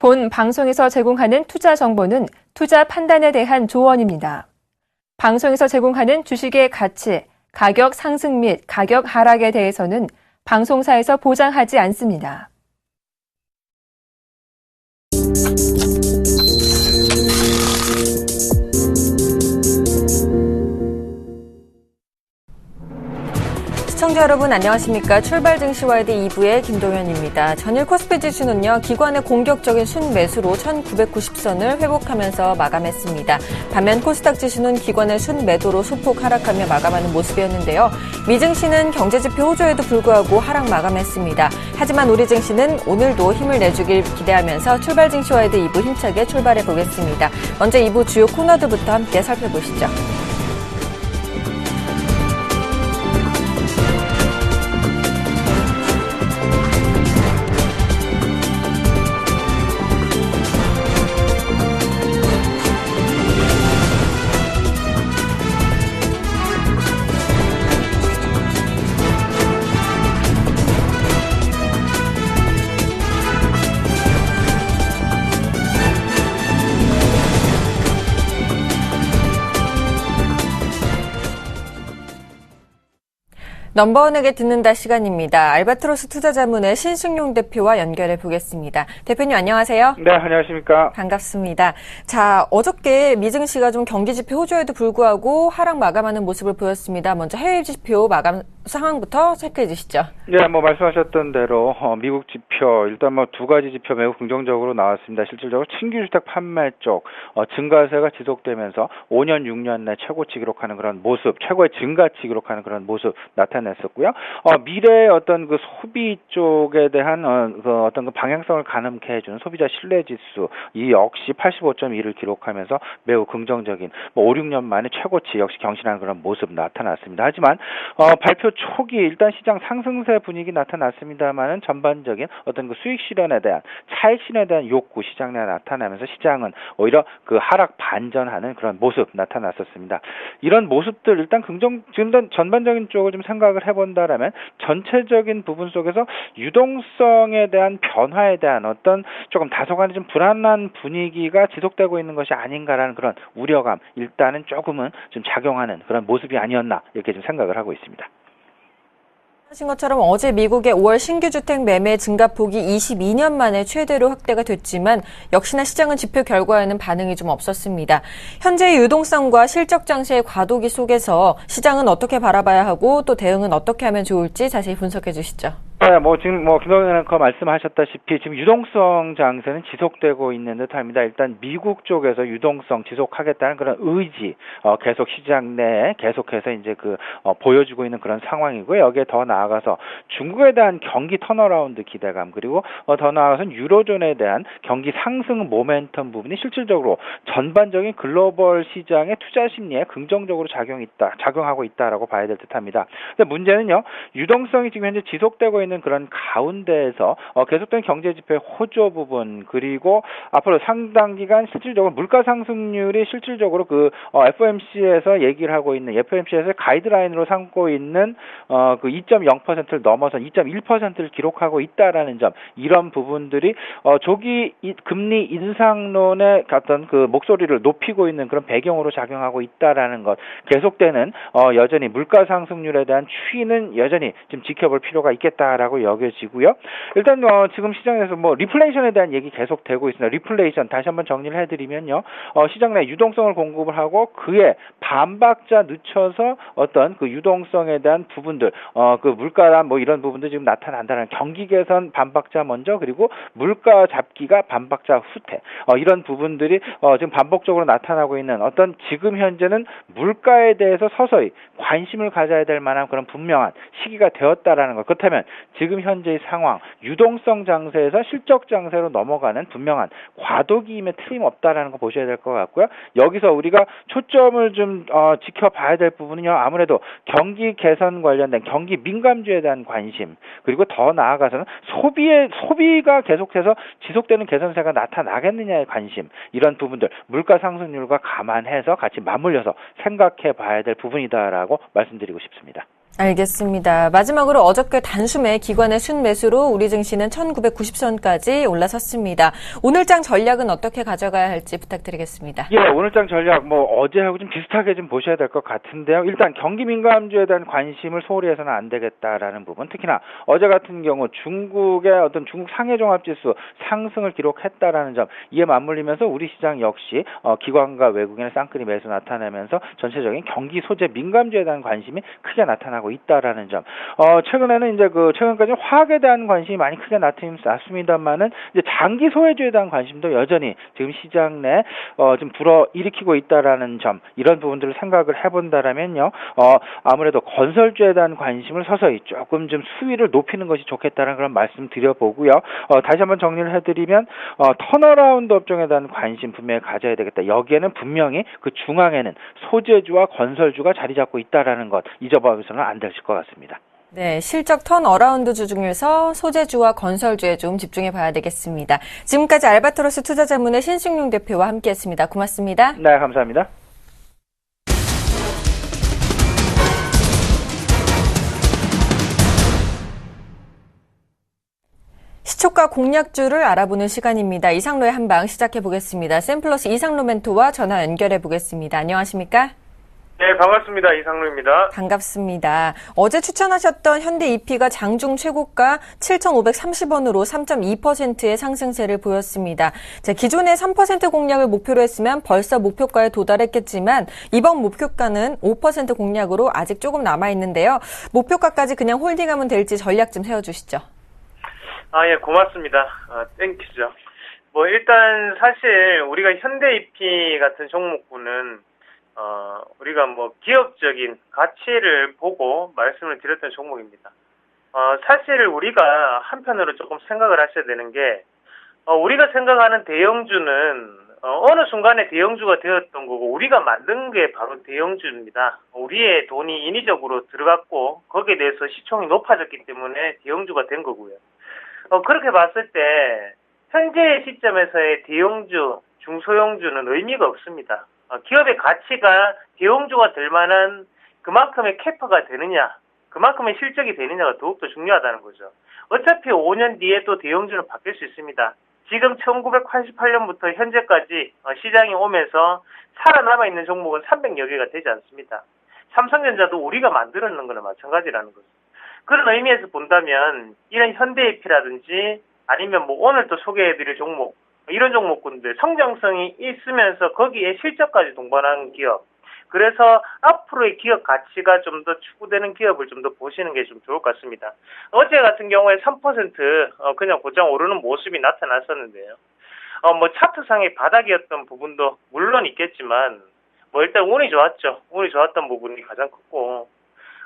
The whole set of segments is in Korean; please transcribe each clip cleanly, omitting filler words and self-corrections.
본 방송에서 제공하는 투자 정보는 투자 판단에 대한 조언입니다. 방송에서 제공하는 주식의 가치, 가격 상승 및 가격 하락에 대해서는 방송사에서 보장하지 않습니다. 시청자 여러분 안녕하십니까. 출발 증시와이드 2부의 김동현입니다. 전일 코스피 지수는요. 기관의 공격적인 순매수로 1990선을 회복하면서 마감했습니다. 반면 코스닥 지수는 기관의 순매도로 소폭 하락하며 마감하는 모습이었는데요. 미증시는 경제지표 호조에도 불구하고 하락 마감했습니다. 하지만 우리 증시는 오늘도 힘을 내주길 기대하면서 출발 증시와이드 2부 힘차게 출발해 보겠습니다. 먼저 2부 주요 코너들부터 함께 살펴보시죠. 넘버원에게 듣는다 시간입니다. 알바트로스 투자자문의 신승용 대표와 연결해 보겠습니다. 대표님 안녕하세요. 네, 안녕하십니까. 반갑습니다. 자, 어저께 미증시가 좀 경기지표 호조에도 불구하고 하락 마감하는 모습을 보였습니다. 먼저 해외 지표 마감 상황부터 체크해 주시죠. 네, 말씀하셨던 대로 미국 지표 일단 두 가지 지표 매우 긍정적으로 나왔습니다. 실질적으로 신규 주택 판매 쪽 증가세가 지속되면서 5년, 6년 내 최고치 기록하는 그런 모습, 최고의 증가치 기록하는 그런 모습 나타냈었고요. 미래의 어떤 그 소비 쪽에 대한 어떤 그 방향성을 가늠케 해주는 소비자 신뢰 지수 이 역시 85.2를 기록하면서 매우 긍정적인 5, 6년 만에 최고치 역시 경신하는 그런 모습 나타났습니다. 하지만 발표 초기 일단 시장 상승세 분위기 나타났습니다만은 전반적인 어떤 그 수익 실현에 대한 차익 실현에 대한 욕구 시장 내에 나타나면서 시장은 오히려 그 하락 반전하는 그런 모습 나타났었습니다. 이런 모습들 일단 지금 전반적인 쪽을 좀 생각을 해본다라면 전체적인 부분 속에서 유동성에 대한 변화에 대한 어떤 조금 다소간에 좀 불안한 분위기가 지속되고 있는 것이 아닌가라는 그런 우려감 일단은 조금은 좀 작용하는 그런 모습이 아니었나 이렇게 좀 생각을 하고 있습니다. 하신 것처럼 어제 미국의 5월 신규 주택 매매 증가폭이 22년 만에 최대로 확대가 됐지만 역시나 시장은 지표 결과에는 반응이 좀 없었습니다. 현재의 유동성과 실적 장세의 과도기 속에서 시장은 어떻게 바라봐야 하고 또 대응은 어떻게 하면 좋을지 자세히 분석해 주시죠. 네, 지금 김동현 앵커 말씀하셨다시피 지금 유동성 장세는 지속되고 있는 듯합니다. 일단 미국 쪽에서 유동성 지속하겠다는 그런 의지, 계속 시장 내에 계속해서 이제 보여주고 있는 그런 상황이고요. 여기에 더 나아가서 중국에 대한 경기 턴어라운드 기대감 그리고 더 나아가서는 유로존에 대한 경기 상승 모멘텀 부분이 실질적으로 전반적인 글로벌 시장의 투자 심리에 긍정적으로 작용하고 있다라고 봐야 될 듯합니다. 근데 문제는요, 유동성이 지금 현재 지속되고 있는 그런 가운데에서 계속된 경제 지표의 호조 부분 그리고 앞으로 상당 기간 실질적으로 물가 상승률이 실질적으로 FOMC에서 얘기를 하고 있는 FOMC에서 가이드라인으로 삼고 있는 2.0%를 넘어서 2.1%를 기록하고 있다라는 점 이런 부분들이 조기 금리 인상론의 어떤 그 목소리를 높이고 있는 그런 배경으로 작용하고 있다라는 것 계속되는 여전히 물가 상승률에 대한 추이는 여전히 좀 지켜볼 필요가 있겠다. 라고 여겨지고요. 일단 지금 시장에서 리플레이션에 대한 얘기 계속되고 있습니다. 리플레이션 다시 한번 정리를 해드리면요. 시장 내 유동성을 공급을 하고 그에 반박자 늦춰서 어떤 그 유동성에 대한 부분들, 그 물가란 이런 부분도 지금 나타난다는 경기 개선 반박자 먼저 그리고 물가 잡기가 반박자 후퇴 이런 부분들이 지금 반복적으로 나타나고 있는 어떤 지금 현재는 물가에 대해서 서서히 관심을 가져야 될 만한 그런 분명한 시기가 되었다라는 것. 그렇다면 지금 현재의 상황, 유동성 장세에서 실적 장세로 넘어가는 분명한 과도기임에 틀림없다라는 거 보셔야 될 것 같고요. 여기서 우리가 초점을 좀 지켜봐야 될 부분은요. 아무래도 경기 개선 관련된 경기 민감주에 대한 관심 그리고 더 나아가서는 소비가 계속해서 지속되는 개선세가 나타나겠느냐의 관심 이런 부분들 물가 상승률과 감안해서 같이 맞물려서 생각해 봐야 될 부분이다라고 말씀드리고 싶습니다. 알겠습니다. 마지막으로 어저께 단숨에 기관의 순매수로 우리 증시는 1990선까지 올라섰습니다. 오늘장 전략은 어떻게 가져가야 할지 부탁드리겠습니다. 예, 오늘장 전략 어제하고 좀 비슷하게 좀 보셔야 될 것 같은데요. 일단 경기 민감주에 대한 관심을 소홀히 해서는 안 되겠다라는 부분. 특히나 어제 같은 경우 중국의 어떤 중국 상해종합지수 상승을 기록했다라는 점, 이에 맞물리면서 우리 시장 역시 기관과 외국인의 쌍끌이 매수 나타내면서 전체적인 경기 소재 민감주에 대한 관심이 크게 나타나고 있다라는 점. 최근에는 이제 최근까지 화학에 대한 관심이 많이 크게 나타났습니다만은 이제 장기 소외주에 대한 관심도 여전히 지금 시장 내 좀 불어일으키고 있다라는 점, 이런 부분들을 생각을 해본다라면요. 아무래도 건설주에 대한 관심을 서서히 조금 좀 수위를 높이는 것이 좋겠다는 그런 말씀 드려보고요. 다시 한번 정리를 해드리면 턴어라운드 업종에 대한 관심 분명히 가져야 되겠다. 여기에는 분명히 그 중앙에는 소재주와 건설주가 자리 잡고 있다라는 것, 잊어버려서는 안 되실 것 같습니다. 네, 실적 턴어라운드주 중에서 소재주와 건설주에 좀 집중해 봐야 되겠습니다. 지금까지 알바트로스 투자자문의 신승용 대표와 함께했습니다. 고맙습니다. 네, 감사합니다. 시초가 공략주를 알아보는 시간입니다. 이상로의 한방 시작해 보겠습니다. 샘플러스 이상로 멘토와 전화 연결해 보겠습니다. 안녕하십니까? 네, 반갑습니다. 이상로입니다. 반갑습니다. 어제 추천하셨던 현대 EP가 장중 최고가 7,530원으로 3.2%의 상승세를 보였습니다. 자, 기존의 3% 공략을 목표로 했으면 벌써 목표가에 도달했겠지만 이번 목표가는 5% 공략으로 아직 조금 남아있는데요. 목표가까지 그냥 홀딩하면 될지 전략 좀 세워주시죠. 예, 고맙습니다. 땡큐죠. 일단 사실 우리가 현대 EP 같은 종목군은 우리가 기업적인 가치를 보고 말씀을 드렸던 종목입니다. 사실 우리가 한편으로 조금 생각을 하셔야 되는 게, 우리가 생각하는 대형주는 어느 순간에 대형주가 되었던 거고, 우리가 만든 게 바로 대형주입니다. 우리의 돈이 인위적으로 들어갔고, 거기에 대해서 시총이 높아졌기 때문에 대형주가 된 거고요. 그렇게 봤을 때 현재의 시점에서의 대형주, 중소형주는 의미가 없습니다. 기업의 가치가 대형주가 될 만한 그만큼의 캐파가 되느냐, 그만큼의 실적이 되느냐가 더욱더 중요하다는 거죠. 어차피 5년 뒤에 또 대형주는 바뀔 수 있습니다. 지금 1988년부터 현재까지 시장이 오면서 살아남아있는 종목은 300여 개가 되지 않습니다. 삼성전자도 우리가 만들어 놓은 거나 마찬가지라는 거죠. 그런 의미에서 본다면 이런 현대EP라든지 아니면 오늘 또 소개해드릴 종목, 이런 종목군들 성장성이 있으면서 거기에 실적까지 동반하는 기업, 그래서 앞으로의 기업 가치가 좀 더 추구되는 기업을 좀 더 보시는 게 좀 좋을 것 같습니다. 어제 같은 경우에 3% 그냥 곧장 오르는 모습이 나타났었는데요. 차트상의 바닥이었던 부분도 물론 있겠지만 일단 운이 좋았죠. 운이 좋았던 부분이 가장 컸고,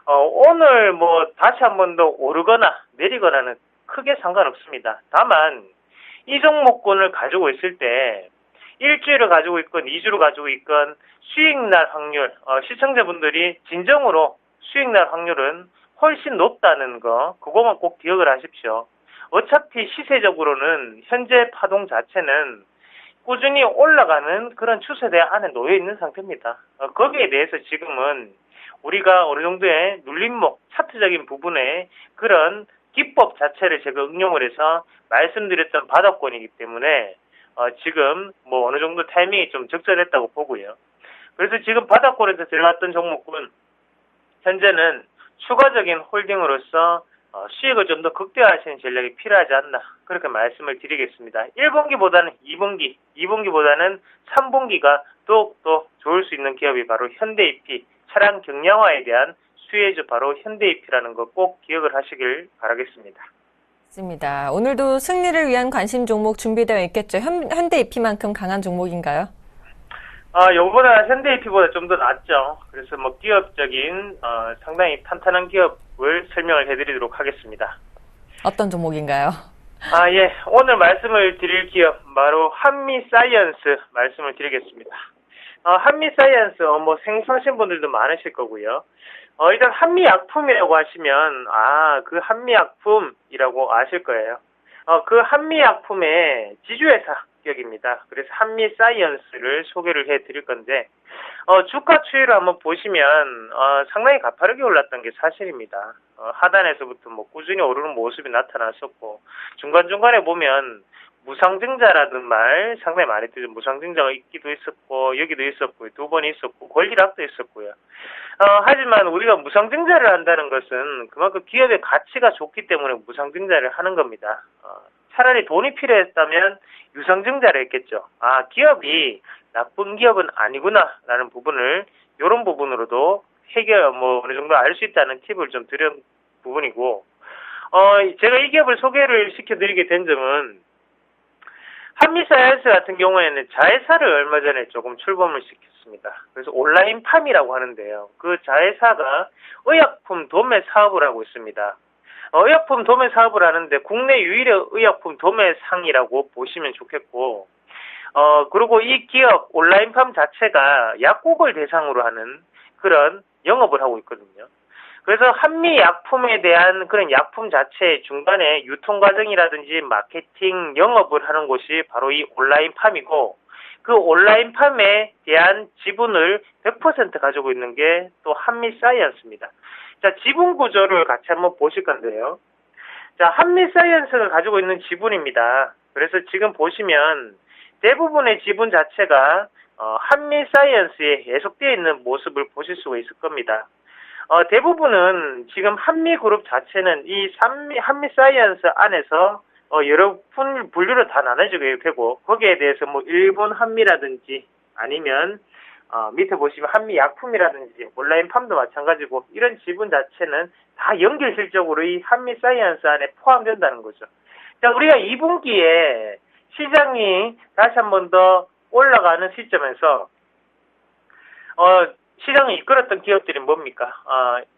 오늘 다시 한 번 더 오르거나 내리거나는 크게 상관없습니다. 다만 이 종목군을 가지고 있을 때 일주일을 가지고 있건 2주를 가지고 있건 수익날 확률, 시청자분들이 진정으로 수익날 확률은 훨씬 높다는 거, 그거만 꼭 기억을 하십시오. 어차피 시세적으로는 현재 파동 자체는 꾸준히 올라가는 그런 추세대 안에 놓여 있는 상태입니다. 거기에 대해서 지금은 우리가 어느 정도의 눌림목, 차트적인 부분에 그런 기법 자체를 제가 응용을 해서 말씀드렸던 바닥권이기 때문에 지금 어느 정도 타이밍이 좀 적절했다고 보고요. 그래서 지금 바닥권에서 들어갔던 종목군 현재는 추가적인 홀딩으로서 수익을 좀 더 극대화하시는 전략이 필요하지 않나, 그렇게 말씀을 드리겠습니다. 1분기보다는 2분기, 2분기보다는 3분기가 더욱더 좋을 수 있는 기업이 바로 현대EP, 차량 경량화에 대한 수혜주 바로 현대EP라는 거 꼭 기억을 하시길 바라겠습니다. 맞습니다. 오늘도 승리를 위한 관심 종목 준비되어 있겠죠. 현대EP만큼 강한 종목인가요? 요거보다 현대EP보다 좀 더 낫죠. 그래서 기업적인 상당히 탄탄한 기업을 설명을 해드리도록 하겠습니다. 어떤 종목인가요? 예. 오늘 말씀을 드릴 기업 바로 한미사이언스 말씀을 드리겠습니다. 한미사이언스 생소하신 분들도 많으실 거고요. 일단 한미약품이라고 하시면 그 한미약품이라고 아실 거예요. 그 한미약품의 지주회사 합격입니다. 그래서 한미 사이언스를 소개를 해드릴 건데 주가 추이를 한번 보시면 상당히 가파르게 올랐던 게 사실입니다. 하단에서부터 뭐 꾸준히 오르는 모습이 나타났었고 중간중간에 보면 무상증자라는 말 상당히 많이 뜨죠. 무상증자가 있기도 있었고 여기도 있었고요. 두 번 있었고 권리락도 있었고요. 하지만 우리가 무상증자를 한다는 것은 그만큼 기업의 가치가 좋기 때문에 무상증자를 하는 겁니다. 차라리 돈이 필요했다면 유상증자를 했겠죠. 기업이 나쁜 기업은 아니구나라는 부분을 이런 부분으로도 어느 정도 알 수 있다는 팁을 좀 드린 부분이고, 제가 이 기업을 소개를 시켜드리게 된 점은 한미사이언스 같은 경우에는 자회사를 얼마 전에 조금 출범을 시켰습니다. 그래서 온라인 팜이라고 하는데요. 그 자회사가 의약품 도매 사업을 하고 있습니다. 의약품 도매 사업을 하는데 국내 유일의 의약품 도매상이라고 보시면 좋겠고, 그리고 이 기업 온라인팜 자체가 약국을 대상으로 하는 그런 영업을 하고 있거든요. 그래서 한미 약품에 대한 그런 약품 자체의 중간에 유통 과정이라든지 마케팅 영업을 하는 곳이 바로 이 온라인팜이고, 그 온라인팜에 대한 지분을 100% 가지고 있는 게 또 한미사이언스입니다. 자, 지분 구조를 같이 한번 보실 건데요. 자, 한미사이언스가 가지고 있는 지분입니다. 그래서 지금 보시면 대부분의 지분 자체가 한미사이언스에 예속되어 있는 모습을 보실 수가 있을 겁니다. 대부분은 지금 한미그룹 자체는 이 한미사이언스 안에서 여러 분류로 다 나눠지게 되고, 거기에 대해서 뭐 일본 한미라든지 아니면 밑에 보시면 한미약품이라든지 온라인팜도 마찬가지고, 이런 지분 자체는 다 연결실적으로 이 한미사이언스 안에 포함된다는 거죠. 자, 우리가 2분기에 시장이 다시 한 번 더 올라가는 시점에서 시장을 이끌었던 기업들이 뭡니까?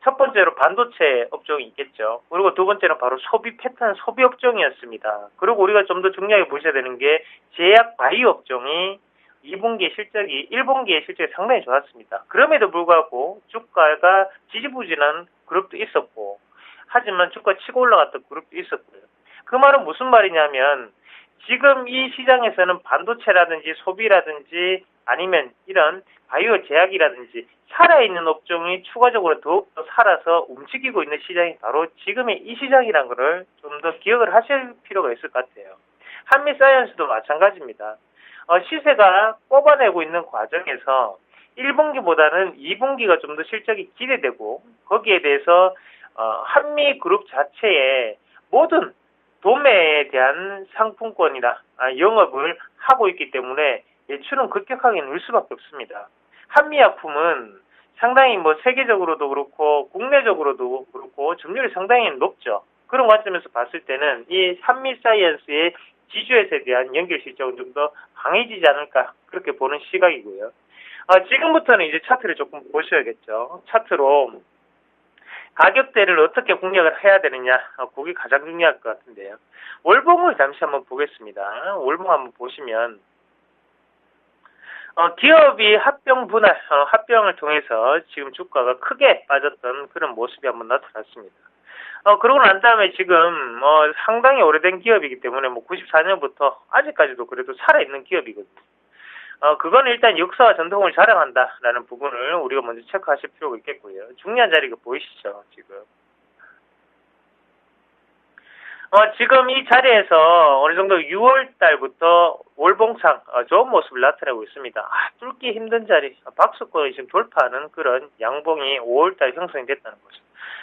첫 번째로 반도체 업종이 있겠죠. 그리고 두 번째는 바로 소비 패턴, 소비 업종이었습니다. 그리고 우리가 좀 더 중요하게 보셔야 되는 게 제약 바이오 업종이 2분기 실적이 1분기의 실적이 상당히 좋았습니다. 그럼에도 불구하고 주가가 지지부진한 그룹도 있었고, 하지만 주가 치고 올라갔던 그룹도 있었고요. 그 말은 무슨 말이냐면 지금 이 시장에서는 반도체라든지 소비라든지 아니면 이런 바이오 제약이라든지 살아있는 업종이 추가적으로 더욱더 살아서 움직이고 있는 시장이 바로 지금의 이 시장이라는 것을 좀 더 기억을 하실 필요가 있을 것 같아요. 한미사이언스도 마찬가지입니다. 시세가 뽑아내고 있는 과정에서 1분기보다는 2분기가 좀 더 실적이 기대되고, 거기에 대해서 한미그룹 자체의 모든 도매에 대한 상품권이나 영업을 하고 있기 때문에 매출은 급격하게 늘 수밖에 없습니다. 한미약품은 상당히 뭐 세계적으로도 그렇고 국내적으로도 그렇고 점유율이 상당히 높죠. 그런 관점에서 봤을 때는 이 한미사이언스의 지주회사에 대한 연결 실적은 좀 더 강해지지 않을까, 그렇게 보는 시각이고요. 지금부터는 이제 차트를 조금 보셔야겠죠. 차트로 가격대를 어떻게 공략을 해야 되느냐, 그게 가장 중요할 것 같은데요. 월봉을 잠시 한번 보겠습니다. 월봉 한번 보시면 기업이 합병을 통해서 지금 주가가 크게 빠졌던 그런 모습이 한번 나타났습니다. 그러고 난 다음에 지금 상당히 오래된 기업이기 때문에 94년부터 아직까지도 그래도 살아있는 기업이거든요. 그건 일단 역사와 전통을 자랑한다라는 부분을 우리가 먼저 체크하실 필요가 있겠고요. 중요한 자리가 보이시죠, 지금. 지금 이 자리에서 어느 정도 6월 달부터 월봉상 좋은 모습을 나타내고 있습니다. 뚫기 힘든 자리, 박스권이 지금 돌파하는 그런 양봉이 5월 달 형성이 됐다는 거죠.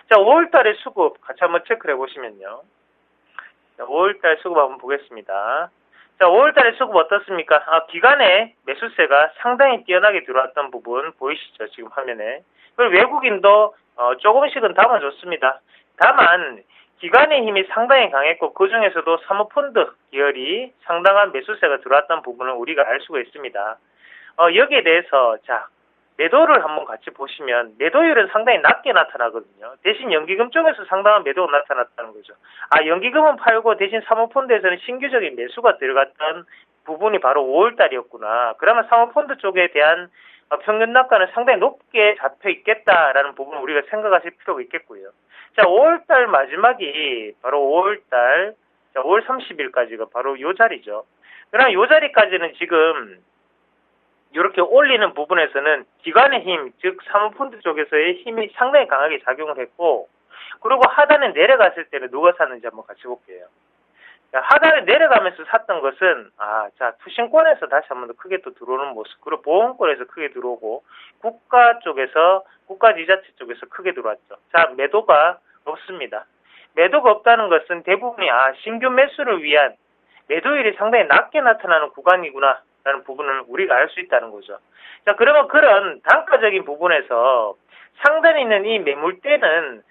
자, 5월 달의 수급 같이 한번 체크를 해보시면요. 자, 5월 달 수급 한번 보겠습니다. 자, 5월 달의 수급 어떻습니까? 기간에 매수세가 상당히 뛰어나게 들어왔던 부분 보이시죠? 지금 화면에. 그리고 외국인도 조금씩은 담아줬습니다. 다만 기관의 힘이 상당히 강했고, 그 중에서도 사모펀드 계열이 상당한 매수세가 들어왔던 부분을 우리가 알 수가 있습니다. 여기에 대해서 매도를 한번 같이 보시면 매도율은 상당히 낮게 나타나거든요. 대신 연기금 쪽에서 상당한 매도가 나타났다는 거죠. 연기금은 팔고 대신 사모펀드에서는 신규적인 매수가 들어갔던 부분이 바로 5월 달이었구나. 그러면 사모펀드 쪽에 대한 평균 낙가는 상당히 높게 잡혀 있겠다라는 부분을 우리가 생각하실 필요가 있겠고요. 자, 5월달 마지막이 바로 5월달, 5월 30일까지가 바로 이 자리죠. 그러나 이 자리까지는 지금 이렇게 올리는 부분에서는 기관의 힘, 즉 사모펀드 쪽에서의 힘이 상당히 강하게 작용을 했고, 그리고 하단에 내려갔을 때는 누가 샀는지 한번 같이 볼게요. 하단에 내려가면서 샀던 것은 투신권에서 다시 한번 더 크게 또 들어오는 모습, 그리고 보험권에서 크게 들어오고 국가 쪽에서 국가지자체 쪽에서 크게 들어왔죠. 자, 매도가 없습니다. 매도가 없다는 것은 대부분이 신규 매수를 위한 매도율이 상당히 낮게 나타나는 구간이구나 라는 부분을 우리가 알 수 있다는 거죠. 자, 그러면 그런 단가적인 부분에서 상단에 있는 이 매물대는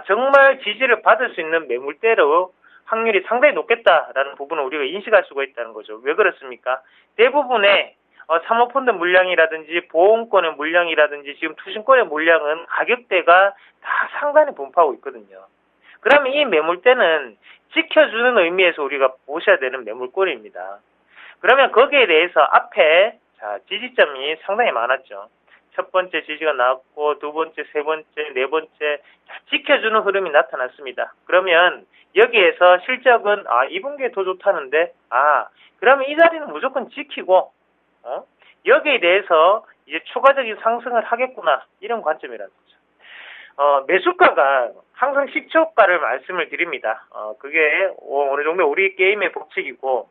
정말 지지를 받을 수 있는 매물대로 확률이 상당히 높겠다라는 부분을 우리가 인식할 수가 있다는 거죠. 왜 그렇습니까? 대부분의 사모펀드 물량이라든지 보험권의 물량이라든지 지금 투신권의 물량은 가격대가 다 상단에 분포하고 있거든요. 그러면 이 매물대는 지켜주는 의미에서 우리가 보셔야 되는 매물권입니다. 그러면 거기에 대해서 앞에 지지점이 상당히 많았죠. 첫 번째 지지가 나왔고 두 번째, 세 번째, 네 번째 지켜주는 흐름이 나타났습니다. 그러면 여기에서 실적은 2분기에 더 좋다는데 그러면 이 자리는 무조건 지키고 여기에 대해서 이제 추가적인 상승을 하겠구나 이런 관점이라는 거죠. 매수가가 항상 시초가를 말씀을 드립니다. 그게 어느 정도 우리 게임의 법칙이고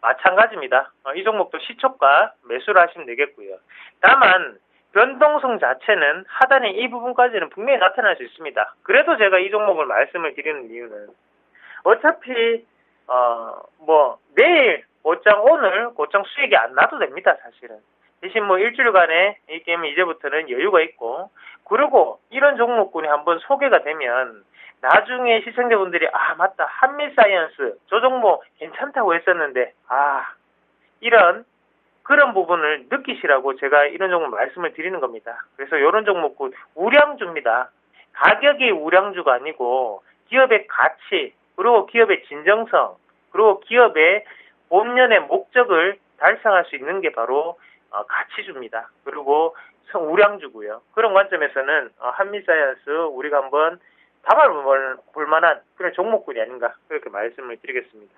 마찬가지입니다. 이 종목도 시초가 매수를 하시면 되겠고요. 다만 변동성 자체는 하단의 이 부분까지는 분명히 나타날 수 있습니다. 그래도 제가 이 종목을 말씀을 드리는 이유는 어차피 내일 곧장 오늘 곧장 수익이 안 나도 됩니다. 사실은. 대신 일주일간의 이 게임은 이제부터는 여유가 있고, 그리고 이런 종목군이 한번 소개가 되면 나중에 시청자분들이 맞다, 한미사이언스 저 종목 괜찮다고 했었는데 이런 그런 부분을 느끼시라고 제가 이런 종목 말씀을 드리는 겁니다. 그래서 이런 종목군 우량주입니다. 가격이 우량주가 아니고 기업의 가치, 그리고 기업의 진정성, 그리고 기업의 본연의 목적을 달성할 수 있는 게 바로 가치주입니다. 그리고 우량주고요. 그런 관점에서는 한미사이언스 우리가 한번 담아볼 만한 그런 종목군이 아닌가 그렇게 말씀을 드리겠습니다.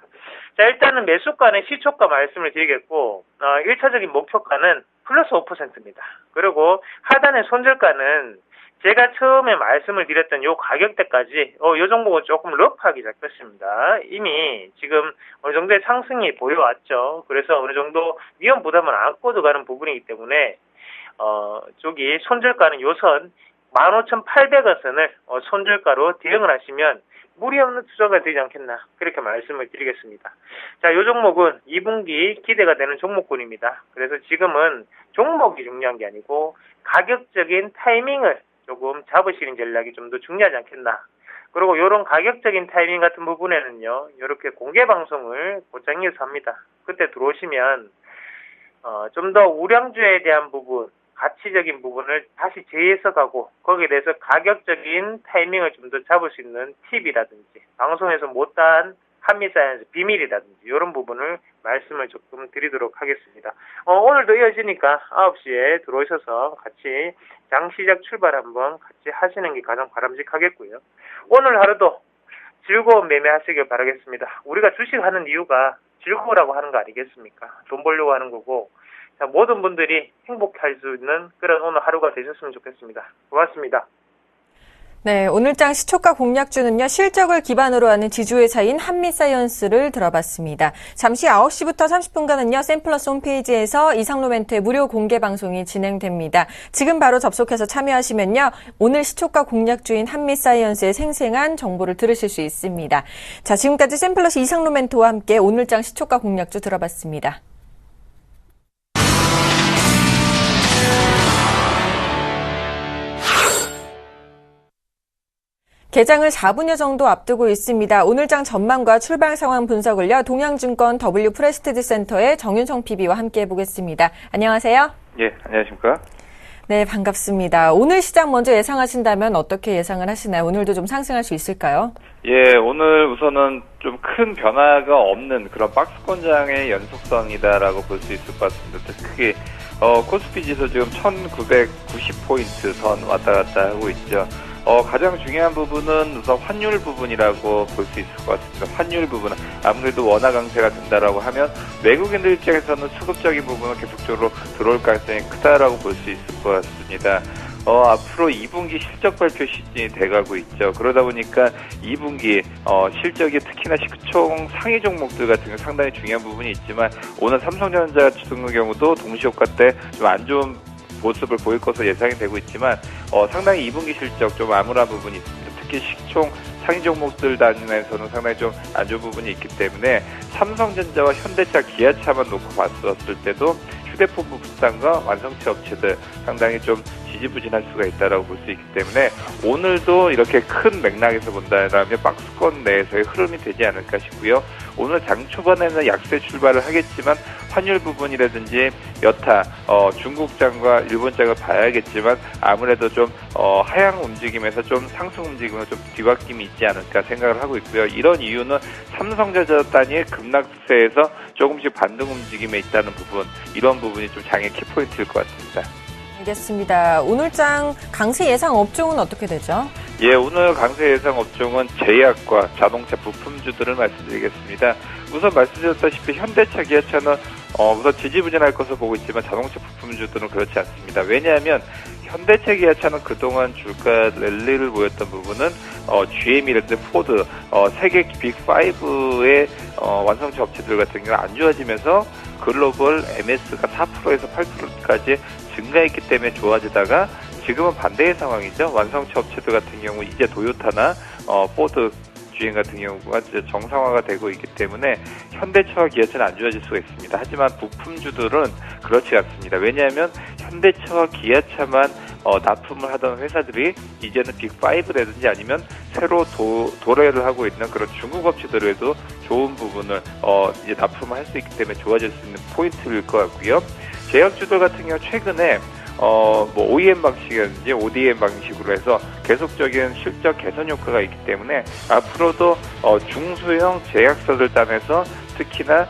자, 일단은 매수가는 시초가 말씀을 드리겠고 1차적인 목표가는 플러스 5%입니다. 그리고 하단의 손절가는 제가 처음에 말씀을 드렸던 요 가격대까지 요 종목은 조금 러프하게 잡혔습니다. 이미 지금 어느 정도의 상승이 보여왔죠. 그래서 어느 정도 위험 부담을 안고 들어가는 부분이기 때문에 저기 손절가는 요선 15,800원 선을 손절가로 대응을 하시면 무리 없는 투자가 되지 않겠나 그렇게 말씀을 드리겠습니다. 자, 이 종목은 2분기 기대가 되는 종목군입니다. 그래서 지금은 종목이 중요한 게 아니고 가격적인 타이밍을 조금 잡으시는 전략이 좀 더 중요하지 않겠나. 그리고 이런 가격적인 타이밍 같은 부분에는요, 이렇게 공개 방송을 곧장에서 합니다. 그때 들어오시면 좀 더 우량주에 대한 부분, 가치적인 부분을 다시 재해석하고 거기에 대해서 가격적인 타이밍을 좀 더 잡을 수 있는 팁이라든지 방송에서 못다한 한미사이언스 비밀이라든지 이런 부분을 말씀을 조금 드리도록 하겠습니다. 오늘도 이어지니까 9시에 들어오셔서 같이 장시작 출발 한번 같이 하시는 게 가장 바람직하겠고요. 오늘 하루도 즐거운 매매하시길 바라겠습니다. 우리가 주식하는 이유가 즐거우라고 하는 거 아니겠습니까? 돈 벌려고 하는 거고, 자, 모든 분들이 행복할 수 있는 그런 오늘 하루가 되셨으면 좋겠습니다. 고맙습니다. 네, 오늘장 시초가 공략주는요, 실적을 기반으로 하는 지주회사인 한미사이언스를 들어봤습니다. 잠시 9시부터 30분간은요, 샘플러스 홈페이지에서 이상로 멘트의 무료 공개 방송이 진행됩니다. 지금 바로 접속해서 참여하시면요, 오늘 시초가 공략주인 한미사이언스의 생생한 정보를 들으실 수 있습니다. 자, 지금까지 샘플러스 이상로 멘트와 함께 오늘장 시초가 공략주 들어봤습니다. 개장을 4분여 정도 앞두고 있습니다. 오늘장 전망과 출발 상황 분석을요, 동양증권 W프레스티지센터의 정윤성 PB와 함께 해보겠습니다. 안녕하세요. 예, 안녕하십니까. 네, 반갑습니다. 오늘 시장 먼저 예상하신다면 어떻게 예상을 하시나요? 오늘도 좀 상승할 수 있을까요? 예, 오늘 우선은 좀 큰 변화가 없는 그런 박스권장의 연속성이다라고 볼 수 있을 것 같습니다. 크게 코스피 지수 지금 1990포인트 선 왔다 갔다 하고 있죠. 가장 중요한 부분은 우선 환율 부분이라고 볼 수 있을 것 같습니다. 환율 부분은 아무래도 원화 강세가 된다라고 하면 외국인들 입장에서는 수급적인 부분은 계속적으로 들어올 가능성이 크다라고 볼 수 있을 것 같습니다. 앞으로 2분기 실적 발표 시즌이 돼가고 있죠. 그러다 보니까 2분기 실적이 특히나 시총 상위 종목들 같은 경우 상당히 중요한 부분이 있지만 오늘 삼성전자 같은 경우도 동시효과 때 좀 안 좋은 모습을 보일 것으로 예상이 되고 있지만 상당히 2분기 실적 좀 암울한 부분이 있습니다. 특히 시총 상위 종목들 단위에서는 상당히 좀 안 좋은 부분이 있기 때문에 삼성전자와 현대차, 기아차만 놓고 봤었을 때도 휴대폰 부품과 완성차 업체들 상당히 좀 지지부진할 수가 있다라고 볼 수 있기 때문에 오늘도 이렇게 큰 맥락에서 본다라면 박스권 내에서의 흐름이 되지 않을까 싶고요. 오늘 장 초반에는 약세 출발을 하겠지만 환율 부분이라든지 여타 중국장과 일본장을 봐야겠지만 아무래도 좀 하향 움직임에서 좀 상승 움직임은 좀 뒤바뀜이 있지 않을까 생각을 하고 있고요. 이런 이유는 삼성전자 단위의 급락세에서 조금씩 반등 움직임에 있다는 부분, 이런 부분이 좀 장의 키포인트일 것 같습니다. 알겠습니다. 오늘 장 강세 예상 업종은 어떻게 되죠? 예, 오늘 강세 예상 업종은 제약과 자동차 부품주들을 말씀드리겠습니다. 우선 말씀드렸다시피 현대차, 기아차는 우선 지지부진할 것으로 보고 있지만 자동차 부품주들은 그렇지 않습니다. 왜냐하면 현대차, 기아차는 그동안 주가 랠리를 보였던 부분은 GM이라든지 포드, 세계 빅5의 완성차 업체들 같은 경우는 안 좋아지면서 글로벌 MS가 4%에서 8%까지 증가했기 때문에 좋아지다가 지금은 반대의 상황이죠. 완성차 업체들 같은 경우 이제 도요타나 포드, GM 같은 경우가 이제 정상화가 되고 있기 때문에 현대차와 기아차는 안 좋아질 수가 있습니다. 하지만 부품주들은 그렇지 않습니다. 왜냐하면 현대차와 기아차만 납품을 하던 회사들이 이제는 빅5라든지 아니면 새로 도래를 하고 있는 그런 중국 업체들에도 좋은 부분을 이제 납품을 할 수 있기 때문에 좋아질 수 있는 포인트일 것 같고요. 제약주들 같은 경우 최근에 OEM 방식이라든지 ODM 방식으로 해서 계속적인 실적 개선 효과가 있기 때문에 앞으로도 중소형 제약사들 단에서 특히나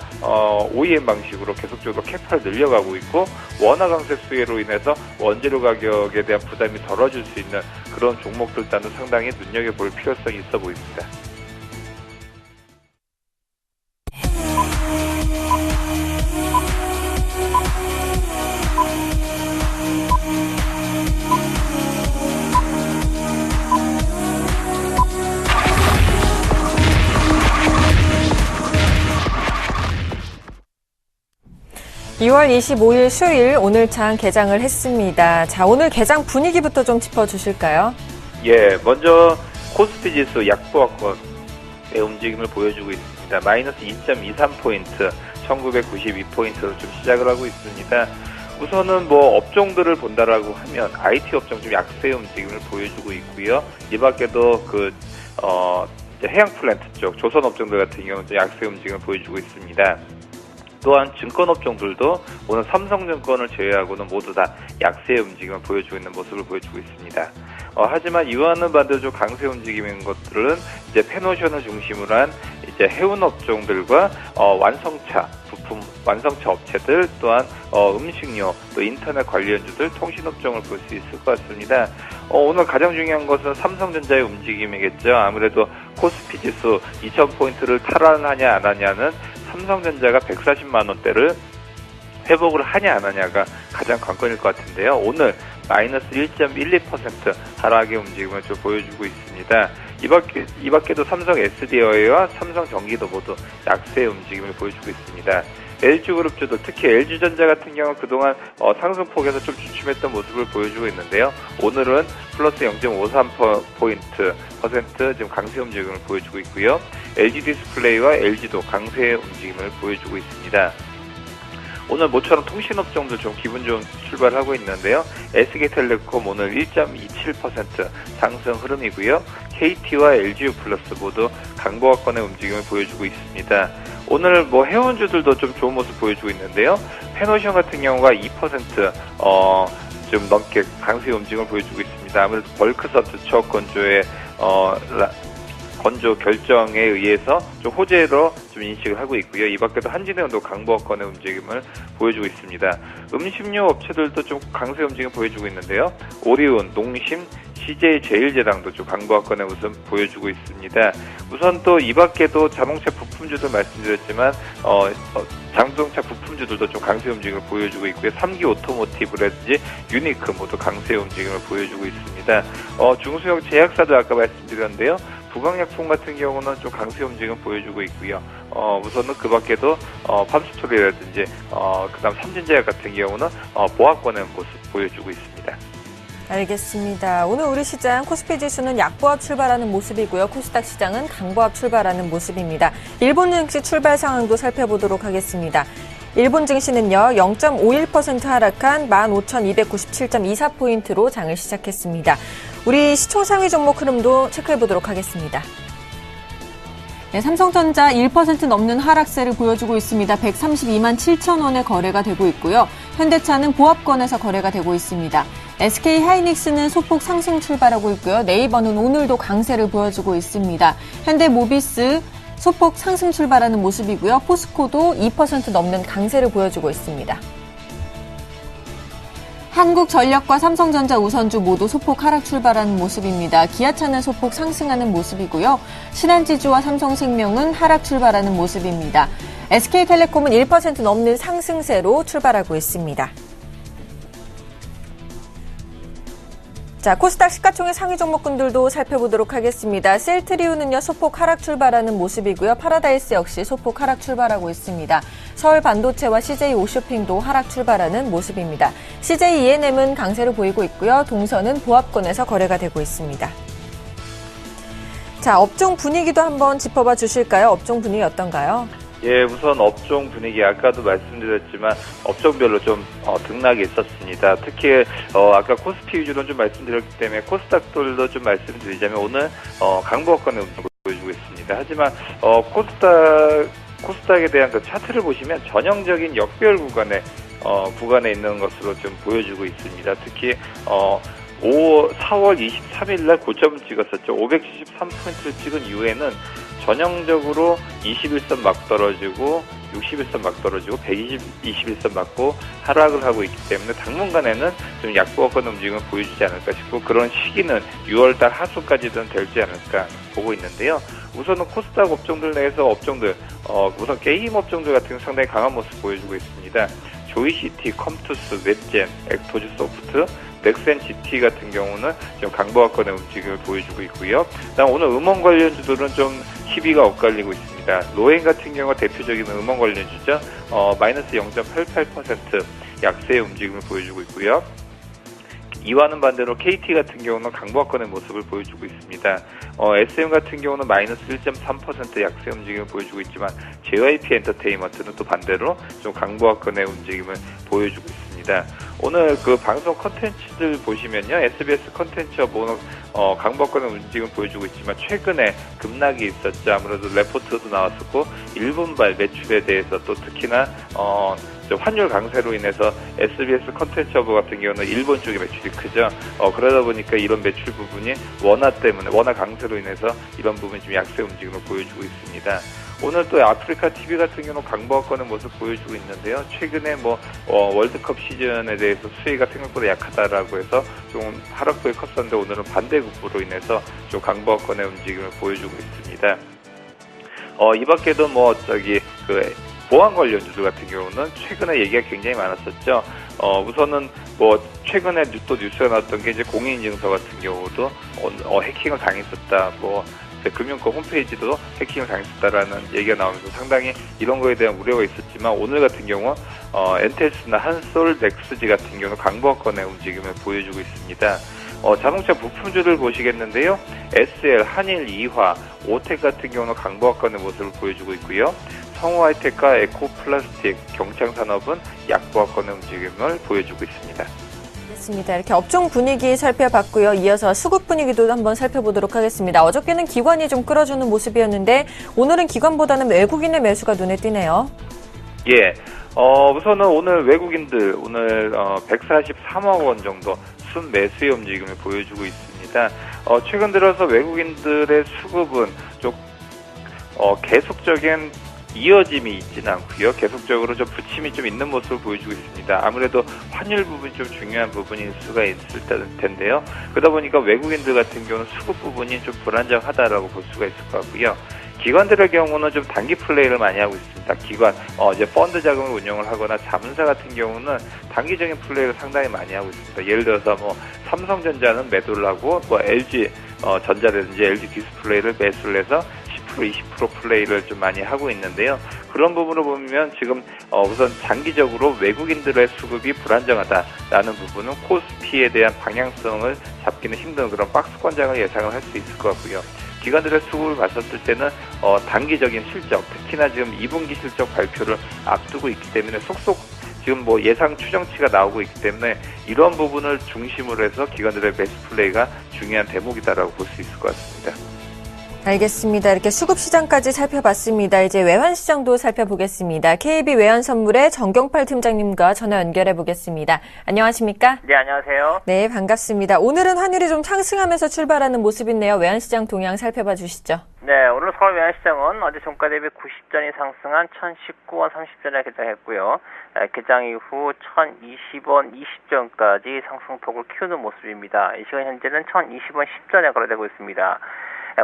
OEM 방식으로 계속적으로 캐파를 늘려가고 있고 원화 강세 수혜로 인해서 원재료 가격에 대한 부담이 덜어질 수 있는 그런 종목들 단은 상당히 눈여겨볼 필요성이 있어 보입니다. (2월 25일) 수요일 오늘 장 개장을 했습니다. 자, 오늘 개장 분위기부터 좀 짚어주실까요? 예, 먼저 코스피 지수 약보합권의 움직임을 보여주고 있습니다. 마이너스 2.23포인트, 1992포인트로 좀 시작을 하고 있습니다. 우선은 업종들을 본다라고 하면 IT 업종 좀 약세의 움직임을 보여주고 있고요. 이 밖에도 이제 해양 플랜트 쪽 조선 업종들 같은 경우는 좀 약세 움직임을 보여주고 있습니다. 또한 증권업종들도 오늘 삼성증권을 제외하고는 모두 다 약세의 움직임을 보여주고 있는 모습을 보여주고 있습니다. 하지만 이와는 반대로 좀 강세 움직임인 것들은 이제 페노션을 중심으로 한 이제 해운 업종들과 완성차 부품, 완성차 업체들 또한 음식료, 또 인터넷 관련주들, 통신업종을 볼 수 있을 것 같습니다. 오늘 가장 중요한 것은 삼성전자의 움직임이겠죠. 아무래도 코스피 지수 2000포인트를 탈환하냐 안 하냐는 삼성전자가 140만 원대를 회복을 하냐 안 하냐가 가장 관건일 것 같은데요. 오늘 마이너스 1.12% 하락의 움직임을 좀 보여주고 있습니다. 이 밖에도 삼성 SDI와 삼성 전기도 모두 약세의 움직임을 보여주고 있습니다. LG그룹주도 특히 LG전자 같은 경우 그동안 상승폭에서 좀 주춤했던 모습을 보여주고 있는데요. 오늘은 플러스 0.53% 지금 강세 움직임을 보여주고 있고요. LG디스플레이와 LG도 강세의 움직임을 보여주고 있습니다. 오늘 모처럼 통신업종도 좀 기분 좋은 출발을 하고 있는데요. SK텔레콤 오늘 1.27% 상승 흐름이고요. KT와 LG유플러스 모두 강보합권의 움직임을 보여주고 있습니다. 오늘 해운주들도 좀 좋은 모습 보여주고 있는데요. 페노션 같은 경우가 2% 좀 넘게 강세 움직임을 보여주고 있습니다. 아무래도 벌크서트 추억 건조의 건조 결정에 의해서 좀 호재로 좀 인식을 하고 있고요. 이 밖에도 한진해운도 강보합권의 움직임을 보여주고 있습니다. 음식료 업체들도 좀 강세 움직임을 보여주고 있는데요. 오리온, 농심, CJ 제일제당도 좀 강보합권의 모습 보여주고 있습니다. 우선 또 이 밖에도 자동차 부품주도 말씀드렸지만 자동차 부품주들도 좀 강세 움직임을 보여주고 있고요. 3기 오토모티브라든지 유니크 모두 강세 움직임을 보여주고 있습니다. 중소형 제약사도 아까 말씀드렸는데요. 부강약품 같은 경우는 좀 강세 움직임을 보여주고 있고요. 우선은 그 밖에도 팜스토리라든지 그다음 삼진제약 같은 경우는 보합권의 모습 보여주고 있습니다. 알겠습니다. 오늘 우리 시장 코스피 지수는 약보합 출발하는 모습이고요. 코스닥 시장은 강보합 출발하는 모습입니다. 일본 증시 출발 상황도 살펴보도록 하겠습니다. 일본 증시는요, 0.51% 하락한 15,297.24포인트로 장을 시작했습니다. 우리 시총 상위 종목 흐름도 체크해보도록 하겠습니다. 네, 삼성전자 1% 넘는 하락세를 보여주고 있습니다. 132만 7천 원에 거래가 되고 있고요. 현대차는 보합권에서 거래가 되고 있습니다. SK 하이닉스는 소폭 상승 출발하고 있고요. 네이버는 오늘도 강세를 보여주고 있습니다. 현대모비스 소폭 상승 출발하는 모습이고요. 포스코도 2% 넘는 강세를 보여주고 있습니다. 한국전력과 삼성전자 우선주 모두 소폭 하락 출발하는 모습입니다. 기아차는 소폭 상승하는 모습이고요. 신한지주와 삼성생명은 하락 출발하는 모습입니다. SK텔레콤은 1% 넘는 상승세로 출발하고 있습니다. 자, 코스닥 시가총액 상위 종목군들도 살펴보도록 하겠습니다. 셀트리온은요, 소폭 하락 출발하는 모습이고요. 파라다이스 역시 소폭 하락 출발하고 있습니다. 서울반도체와 CJ 오쇼핑도 하락 출발하는 모습입니다. CJ E&M은 강세를 보이고 있고요. 동선은 보합권에서 거래가 되고 있습니다. 자, 업종 분위기도 한번 짚어봐 주실까요? 업종 분위기 어떤가요? 예, 우선 업종 분위기 아까도 말씀드렸지만 업종별로 좀 등락이 있었습니다. 특히 아까 코스피 위주로 좀 말씀드렸기 때문에 코스닥들도 좀 말씀드리자면 오늘 강보합권의 움직임을 보여주고 있습니다. 하지만 코스닥에 대한 그 차트를 보시면 전형적인 역별 구간에 있는 것으로 좀 보여주고 있습니다. 특히 4월 23일 날 고점을 찍었었죠. 573포인트를 찍은 이후에는 전형적으로 21선 막 떨어지고 61선 막 떨어지고 121선 맞고 하락을 하고 있기 때문에 당분간에는 좀 약보합권 움직임을 보여주지 않을까 싶고 그런 시기는 6월달 하순까지는 될지 않을까 보고 있는데요. 우선은 코스닥 업종들 내에서 우선 게임 업종들 같은 경우 상당히 강한 모습 보여주고 있습니다. 조이시티, 컴투스, 웹젠, 엑토즈 소프트, 넥센 GT 같은 경우는 좀 강보합권의 움직임을 보여주고 있고요. 그다음 오늘 음원 관련주들은 좀 희비가 엇갈리고 있습니다. 로엔 같은 경우가 대표적인 음원 관련주죠. 마이너스 0.88% 약세의 움직임을 보여주고 있고요. 이와는 반대로 KT 같은 경우는 강보합권의 모습을 보여주고 있습니다. SM 같은 경우는 마이너스 1.3% 약세 움직임을 보여주고 있지만 JYP 엔터테인먼트는 또 반대로 좀 강보합권의 움직임을 보여주고 있습니다. 오늘 그 방송 컨텐츠들 보시면요. SBS 컨텐츠와 강보합권의 움직임을 보여주고 있지만 최근에 급락이 있었죠. 아무래도 레포트도 나왔었고 1분발 매출에 대해서 또 특히나 환율 강세로 인해서 SBS 컨텐츠 허브 같은 경우는 일본 쪽의 매출이 크죠. 그러다 보니까 이런 매출 부분이 원화 강세로 인해서 이런 부분이 좀 약세 움직임을 보여주고 있습니다. 오늘 또 아프리카 TV 같은 경우는 강보합권의 모습 보여주고 있는데요. 최근에 월드컵 시즌에 대해서 수혜가 생각보다 약하다라고 해서 좀 하락폭이 컸었는데 오늘은 반대급부로 인해서 좀 강보합권의 움직임을 보여주고 있습니다. 이 밖에도 보안 관련주들 같은 경우는 최근에 얘기가 굉장히 많았었죠. 우선은 최근에 또 뉴스가 나왔던 게 이제 공인인증서 같은 경우도 해킹을 당했었다. 금융권 홈페이지도 해킹을 당했었다라는 얘기가 나오면서 상당히 이런 거에 대한 우려가 있었지만 오늘 같은 경우 엔텔스나 한솔, 넥스지 같은 경우는 강보합권의 움직임을 보여주고 있습니다. 자동차 부품주를 보시겠는데요. SL, 한일, 이화, 오텍 같은 경우는 강보합권의 모습을 보여주고 있고요. 성우하이텍과 에코플라스틱, 경창산업은 약보합권의 움직임을 보여주고 있습니다. 이렇게 업종 분위기 살펴봤고요. 이어서 수급 분위기도 한번 살펴보도록 하겠습니다. 어저께는 기관이 좀 끌어주는 모습이었는데 오늘은 기관보다는 외국인의 매수가 눈에 띄네요. 예, 우선은 오늘 외국인들 143억 원 정도 순매수의 움직임을 보여주고 있습니다. 최근 들어서 외국인들의 수급은 좀 계속적인 이어짐이 있지는 않고요. 계속적으로 좀 부침이 좀 있는 모습을 보여주고 있습니다. 아무래도 환율 부분이 좀 중요한 부분일 수가 있을 텐데요. 그러다 보니까 외국인들 같은 경우는 수급 부분이 좀 불안정하다라고 볼 수가 있을 것 같고요. 기관들의 경우는 좀 단기 플레이를 많이 하고 있습니다. 기관, 이제 펀드 자금을 운영을 하거나 자문사 같은 경우는 단기적인 플레이를 상당히 많이 하고 있습니다. 예를 들어서 뭐 삼성전자는 매도를 하고 뭐 LG 전자라든지 LG 디스플레이를 매수를 해서 10% 20% 플레이를 좀 많이 하고 있는데요. 그런 부분을 보면 지금 우선 장기적으로 외국인들의 수급이 불안정하다라는 부분은 코스피에 대한 방향성을 잡기는 힘든 그런 박스권장을 예상을 할 수 있을 것 같고요. 기관들의 수급을 봤었을 때는 단기적인 실적, 특히나 지금 2분기 실적 발표를 앞두고 있기 때문에 속속 지금 뭐 예상 추정치가 나오고 있기 때문에 이런 부분을 중심으로 해서 기관들의 매수 플레이가 중요한 대목이다라고 볼 수 있을 것 같습니다. 알겠습니다. 이렇게 수급시장까지 살펴봤습니다. 이제 외환시장도 살펴보겠습니다. KB 외환선물의 정경팔 팀장님과 전화 연결해 보겠습니다. 안녕하십니까? 네, 안녕하세요. 네, 반갑습니다. 오늘은 환율이 좀 상승하면서 출발하는 모습이네요. 외환시장 동향 살펴봐 주시죠. 네, 오늘 서울 외환시장은 어제 종가 대비 90전이 상승한 1019원 30전에 개장했고요. 개장 이후 1020원 20전까지 상승폭을 키우는 모습입니다. 이 시간 현재는 1020원 10전에 거래되고 있습니다.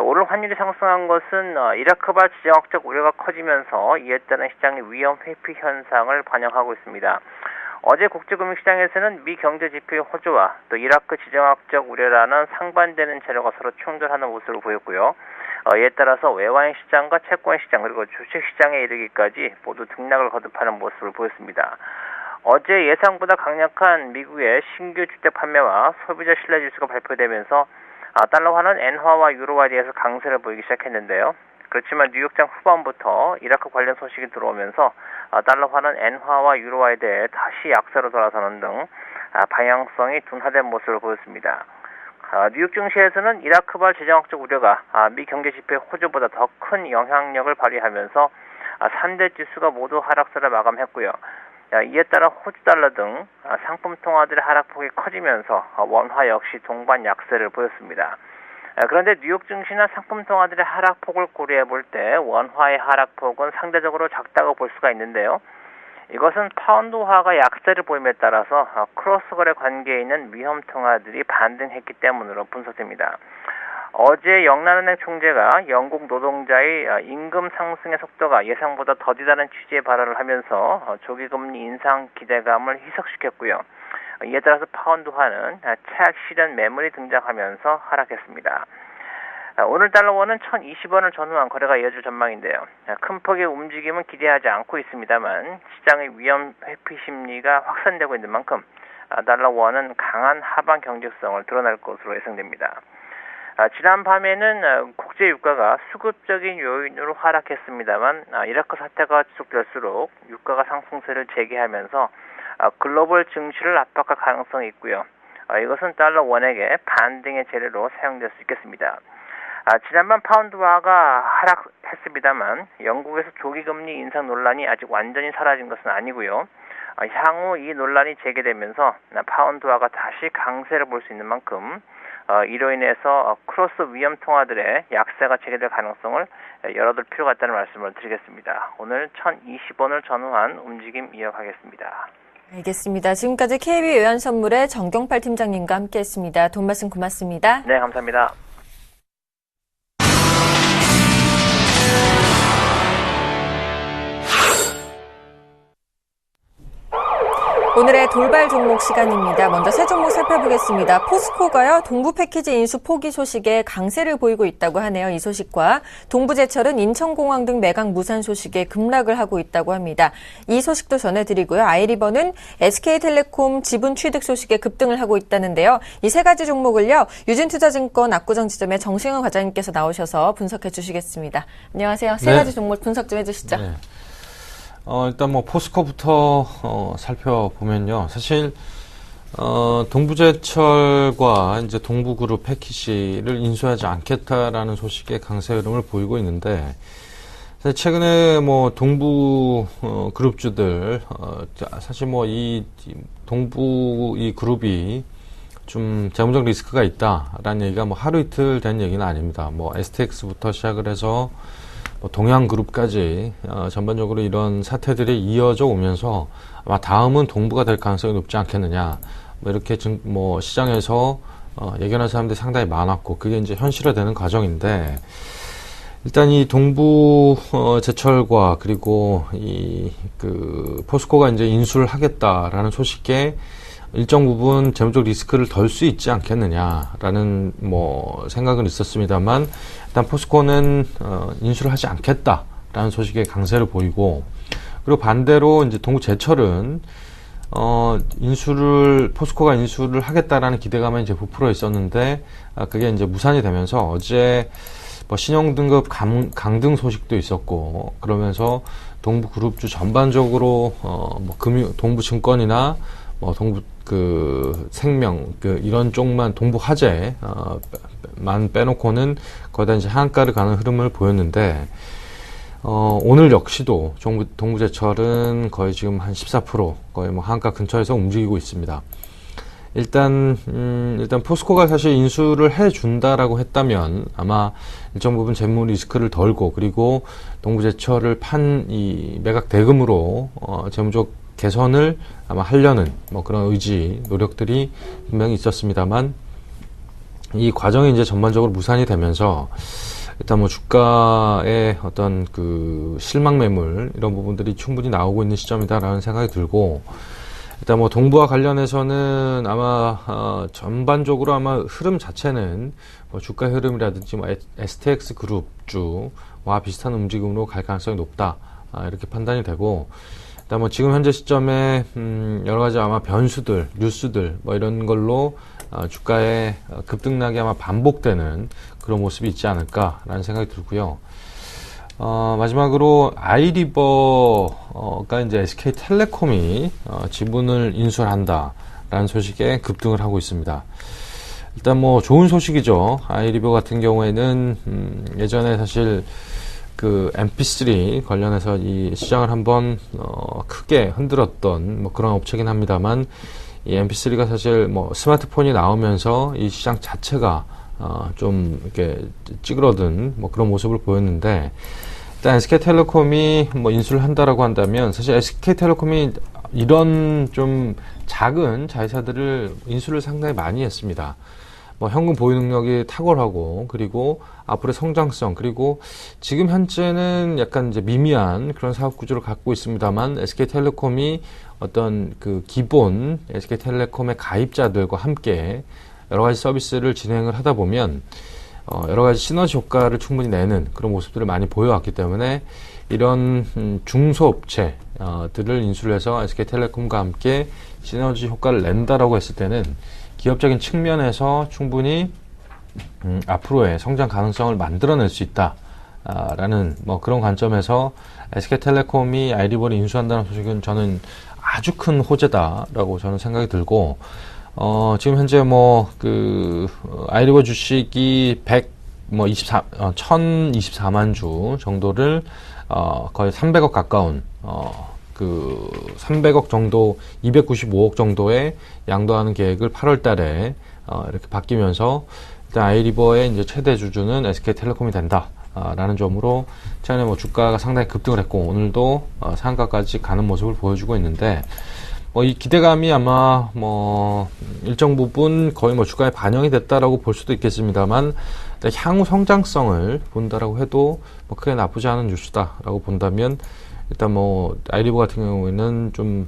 오늘 환율이 상승한 것은 이라크발 지정학적 우려가 커지면서 이에 따른 시장의 위험 회피 현상을 반영하고 있습니다. 어제 국제금융시장에서는 미 경제지표의 호조와 또 이라크 지정학적 우려라는 상반되는 재료가 서로 충돌하는 모습을 보였고요. 이에 따라서 외환시장과 채권시장 그리고 주식시장에 이르기까지 모두 등락을 거듭하는 모습을 보였습니다. 어제 예상보다 강력한 미국의 신규 주택 판매와 소비자 신뢰지수가 발표되면서 달러화는 엔화와 유로화에 대해서 강세를 보이기 시작했는데요. 그렇지만 뉴욕장 후반부터 이라크 관련 소식이 들어오면서 달러화는 엔화와 유로화에 대해 다시 약세로 돌아서는 등 방향성이 둔화된 모습을 보였습니다. 뉴욕 증시에서는 이라크발 재정학적 우려가 미 경제지표의 호조보다 더 큰 영향력을 발휘하면서 3대 지수가 모두 하락세를 마감했고요. 이에 따라 호주 달러 등 상품 통화들의 하락폭이 커지면서 원화 역시 동반 약세를 보였습니다. 그런데 뉴욕 증시나 상품 통화들의 하락폭을 고려해 볼 때 원화의 하락폭은 상대적으로 작다고 볼 수가 있는데요. 이것은 파운드화가 약세를 보임에 따라서 크로스 거래 관계에 있는 위험 통화들이 반등했기 때문으로 분석됩니다. 어제 영란은행 총재가 영국 노동자의 임금 상승의 속도가 예상보다 더디다는 취지의 발언을 하면서 조기금리 인상 기대감을 희석시켰고요. 이에 따라서 파운드화는 차익 실현 매물이 등장하면서 하락했습니다. 오늘 달러원은 1020원을 전후한 거래가 이어질 전망인데요. 큰 폭의 움직임은 기대하지 않고 있습니다만 시장의 위험 회피 심리가 확산되고 있는 만큼 달러원은 강한 하방 경직성을 드러낼 것으로 예상됩니다. 지난 밤에는 국제 유가가 수급적인 요인으로 하락했습니다만 이라크 사태가 지속될수록 유가가 상승세를 재개하면서 글로벌 증시를 압박할 가능성이 있고요. 이것은 달러 원액의 반등의 재료로 사용될 수 있겠습니다. 지난밤 파운드화가 하락했습니다만 영국에서 조기금리 인상 논란이 아직 완전히 사라진 것은 아니고요. 향후 이 논란이 재개되면서 파운드화가 다시 강세를 볼 수 있는 만큼 이로 인해서 크로스 위험 통화들의 약세가 재개될 가능성을 열어둘 필요가 있다는 말씀을 드리겠습니다. 오늘 1020원을 전후한 움직임 이어가겠습니다. 알겠습니다. 지금까지 KB 외환선물의 정경팔 팀장님과 함께했습니다. 돈 말씀 고맙습니다. 네, 감사합니다. 오늘의 돌발 종목 시간입니다. 먼저 세 종목 살펴보겠습니다. 포스코가요, 동부 패키지 인수 포기 소식에 강세를 보이고 있다고 하네요. 이 소식과 동부제철은 인천공항 등 매각 무산 소식에 급락을 하고 있다고 합니다. 이 소식도 전해드리고요. 아이리버는 SK텔레콤 지분 취득 소식에 급등을 하고 있다는데요. 이 세 가지 종목을요, 유진투자증권 압구정 지점의 정승현 과장님께서 나오셔서 분석해 주시겠습니다. 안녕하세요. 세 가지 종목 분석 좀 해주시죠. 네. 일단 뭐 포스코부터 살펴보면요. 사실 동부제철과 이제 동부그룹 패키지를 인수하지 않겠다라는 소식의 강세 흐름을 보이고 있는데, 사실 최근에 뭐 동부 그룹주들 사실 뭐 이 동부 이 그룹이 좀 재무적 리스크가 있다라는 얘기가 뭐 하루 이틀 된 얘기는 아닙니다. 뭐 STX부터 시작을 해서 뭐 동양그룹까지 전반적으로 이런 사태들이 이어져 오면서 아마 다음은 동부가 될 가능성이 높지 않겠느냐. 뭐 이렇게 뭐 시장에서 예견한 사람들이 상당히 많았고 그게 이제 현실화되는 과정인데 일단 이 동부 제철과 그리고 그 포스코가 이제 인수를 하겠다라는 소식에 일정 부분 재무적 리스크를 덜 수 있지 않겠느냐라는 뭐 생각은 있었습니다만 일단 포스코는 인수를 하지 않겠다라는 소식에 강세를 보이고 그리고 반대로 이제 동부 제철은 포스코가 인수를 하겠다라는 기대감에 이제 부풀어 있었는데 그게 이제 무산이 되면서 어제 뭐 신용등급 강등 소식도 있었고 그러면서 동부 그룹주 전반적으로 뭐 동부증권이나 뭐 동부 생명 이런 쪽만 동부 화재 만 빼놓고는 거의 다 이제 하한가를 가는 흐름을 보였는데 오늘 역시도 동부제철은 거의 지금 한 14% 거의 뭐 하한가 근처에서 움직이고 있습니다. 일단 포스코가 사실 인수를 해준다라고 했다면 아마 일정 부분 재무 리스크를 덜고 그리고 동부제철을 판 이 매각 대금으로 재무적 개선을 아마 하려는 뭐 그런 의지, 노력들이 분명히 있었습니다만 이 과정이 이제 전반적으로 무산이 되면서 일단 뭐 주가의 어떤 그 실망 매물 이런 부분들이 충분히 나오고 있는 시점이다라는 생각이 들고 일단 뭐 동부와 관련해서는 아마 전반적으로 아마 흐름 자체는 뭐 주가 흐름이라든지 뭐 STX 그룹주와 비슷한 움직임으로 갈 가능성이 높다 이렇게 판단이 되고 일단 뭐 지금 현재 시점에 여러 가지 아마 변수들, 뉴스들 뭐 이런 걸로 주가의 급등락이 아마 반복되는 그런 모습이 있지 않을까라는 생각이 들고요. 마지막으로 아이리버가 이제 SK텔레콤이 지분을 인수한다라는 소식에 급등을 하고 있습니다. 일단 뭐 좋은 소식이죠. 아이리버 같은 경우에는 예전에 사실 그 MP3 관련해서 이 시장을 한번 크게 흔들었던 뭐 그런 업체긴 합니다만 이 MP3가 사실 뭐 스마트폰이 나오면서 이 시장 자체가 좀 이렇게 찌그러든 뭐 그런 모습을 보였는데 일단 SK텔레콤이 뭐 인수를 한다라고 한다면 사실 SK텔레콤이 이런 좀 작은 자회사들을 인수를 상당히 많이 했습니다. 뭐 현금 보유 능력이 탁월하고 그리고 앞으로의 성장성 그리고 지금 현재는 약간 이제 미미한 그런 사업 구조를 갖고 있습니다만 SK텔레콤이 어떤 그 기본 SK텔레콤의 가입자들과 함께 여러 가지 서비스를 진행을 하다 보면 여러 가지 시너지 효과를 충분히 내는 그런 모습들을 많이 보여왔기 때문에 이런 중소업체들을 인수를 해서 SK텔레콤과 함께 시너지 효과를 낸다라고 했을 때는 기업적인 측면에서 충분히 앞으로의 성장 가능성을 만들어낼 수 있다라는 뭐 그런 관점에서 SK텔레콤이 아이리버를 인수한다는 소식은 저는 아주 큰 호재다라고 저는 생각이 들고 지금 현재 뭐 아이리버 주식이 1024만 주 정도를 거의 300억 가까운 300억 정도, 295억 정도에 양도하는 계획을 8월 달에 이렇게 바뀌면서 일단 아이리버의 이제 최대 주주는 SK텔레콤이 된다. 라는 점으로 최근에 뭐 주가가 상당히 급등을 했고 오늘도 상한가까지 가는 모습을 보여주고 있는데 뭐 이 기대감이 아마 뭐 일정 부분 거의 뭐 주가에 반영이 됐다라고 볼 수도 있겠습니다만 향후 성장성을 본다라고 해도 뭐 크게 나쁘지 않은 뉴스다라고 본다면 일단 뭐 아이리버 같은 경우에는 좀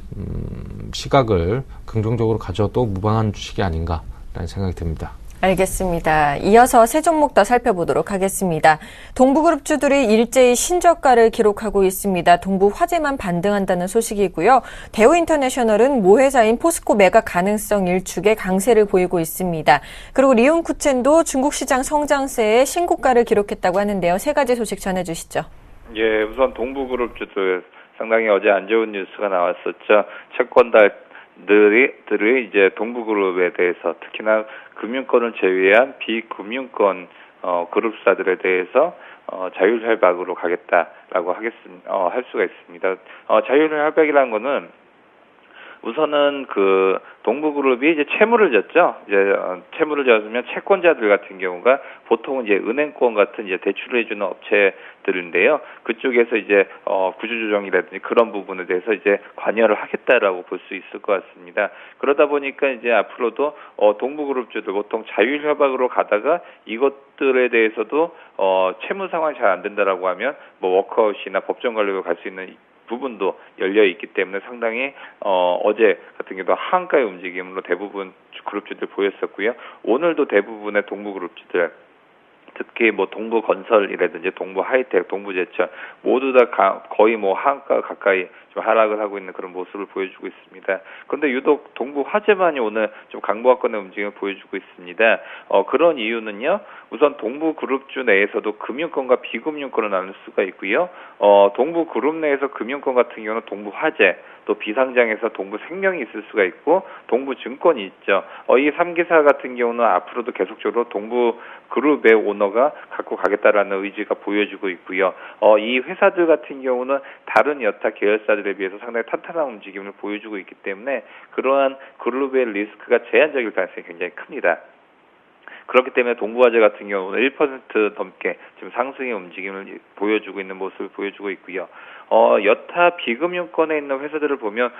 시각을 긍정적으로 가져도 무방한 주식이 아닌가라는 생각이 듭니다. 알겠습니다. 이어서 세 종목 더 살펴보도록 하겠습니다. 동부그룹주들이 일제히 신저가를 기록하고 있습니다. 동부 화재만 반등한다는 소식이고요. 대우인터내셔널은 모회사인 포스코 매각 가능성 일축에 강세를 보이고 있습니다. 그리고 리온쿠첸도 중국 시장 성장세에 신고가를 기록했다고 하는데요. 세 가지 소식 전해주시죠. 예, 우선 동부그룹주들 상당히 어제 안 좋은 뉴스가 나왔었죠. 채권들이 이제 동부그룹에 대해서 특히나 금융권을 제외한 비금융권 그룹사들에 대해서 자율협약으로 가겠다라고 할 수가 있습니다. 자율협약이라는 거는 우선은 그 동부그룹이 이제 채무를 졌죠. 이제 채무를 졌으면 채권자들 같은 경우가 보통은 이제 은행권 같은 이제 대출을 해주는 업체들인데요. 그쪽에서 이제 구조조정이라든지 그런 부분에 대해서 이제 관여를 하겠다라고 볼 수 있을 것 같습니다. 그러다 보니까 이제 앞으로도 동부그룹주들 보통 자율협약으로 가다가 이것들에 대해서도 채무 상황이 잘 안 된다라고 하면 뭐 워크아웃이나 법정 관리로 갈 수 있는 부분도 열려 있기 때문에 상당히 어제 같은 경우도 하한가의 움직임으로 대부분 그룹주들 보였었고요. 오늘도 대부분의 동부그룹주들 특히 뭐 동부건설이라든지 동부하이텍, 동부제철 모두 다 거의 뭐 하한가 가까이 좀 하락을 하고 있는 그런 모습을 보여주고 있습니다. 그런데 유독 동부화재만이 오늘 좀 강보합권의 움직임을 보여주고 있습니다. 그런 이유는요. 우선 동부그룹주 내에서도 금융권과 비금융권을 나눌 수가 있고요. 동부그룹 내에서 금융권 같은 경우는 동부화재, 또 비상장에서 동부생명이 있을 수가 있고 동부증권이 있죠. 이 3기사 같은 경우는 앞으로도 계속적으로 동부그룹의 오너가 갖고 가겠다라는 의지가 보여지고 있고요. 이 회사들 같은 경우는 다른 여타 계열사들에 비해서 상당히 탄탄한 움직임을 보여주고 있기 때문에 그러한 그룹의 리스크가 제한적일 가능성이 굉장히 큽니다. 그렇기 때문에 동부화재 같은 경우는 1% 넘게 지금 상승의 움직임을 보여주고 있는 모습을 보여주고 있고요. 여타 비금융권에 있는 회사들을 보면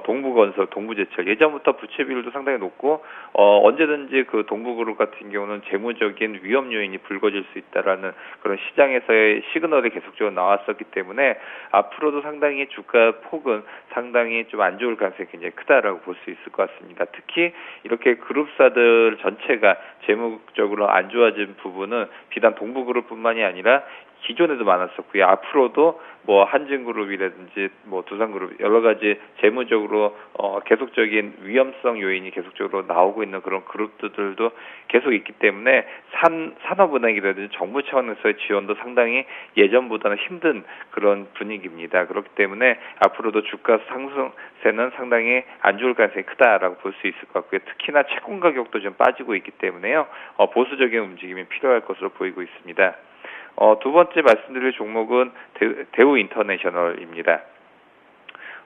동부건설, 동부제철 예전부터 부채 비율도 상당히 높고 언제든지 그 동부그룹 같은 경우는 재무적인 위험 요인이 불거질 수 있다라는 그런 시장에서의 시그널이 계속적으로 나왔었기 때문에 앞으로도 상당히 주가 폭은 상당히 좀 안 좋을 가능성이 굉장히 크다라고 볼 수 있을 것 같습니다. 특히 이렇게 그룹사들 전체가 재무적으로 안 좋아진 부분은 비단 동부그룹뿐만이 아니라 기존에도 많았었고요. 앞으로도 뭐 한진그룹이라든지 뭐 두산그룹 여러 가지 재무적으로 계속적인 위험성 요인이 계속적으로 나오고 있는 그런 그룹들도 계속 있기 때문에 산업은행이라든지 정부 차원에서의 지원도 상당히 예전보다는 힘든 그런 분위기입니다. 그렇기 때문에 앞으로도 주가 상승세는 상당히 안 좋을 가능성이 크다라고 볼 수 있을 것 같고요. 특히나 채권 가격도 좀 빠지고 있기 때문에요. 보수적인 움직임이 필요할 것으로 보이고 있습니다. 두 번째 말씀드릴 종목은 대우 인터내셔널입니다.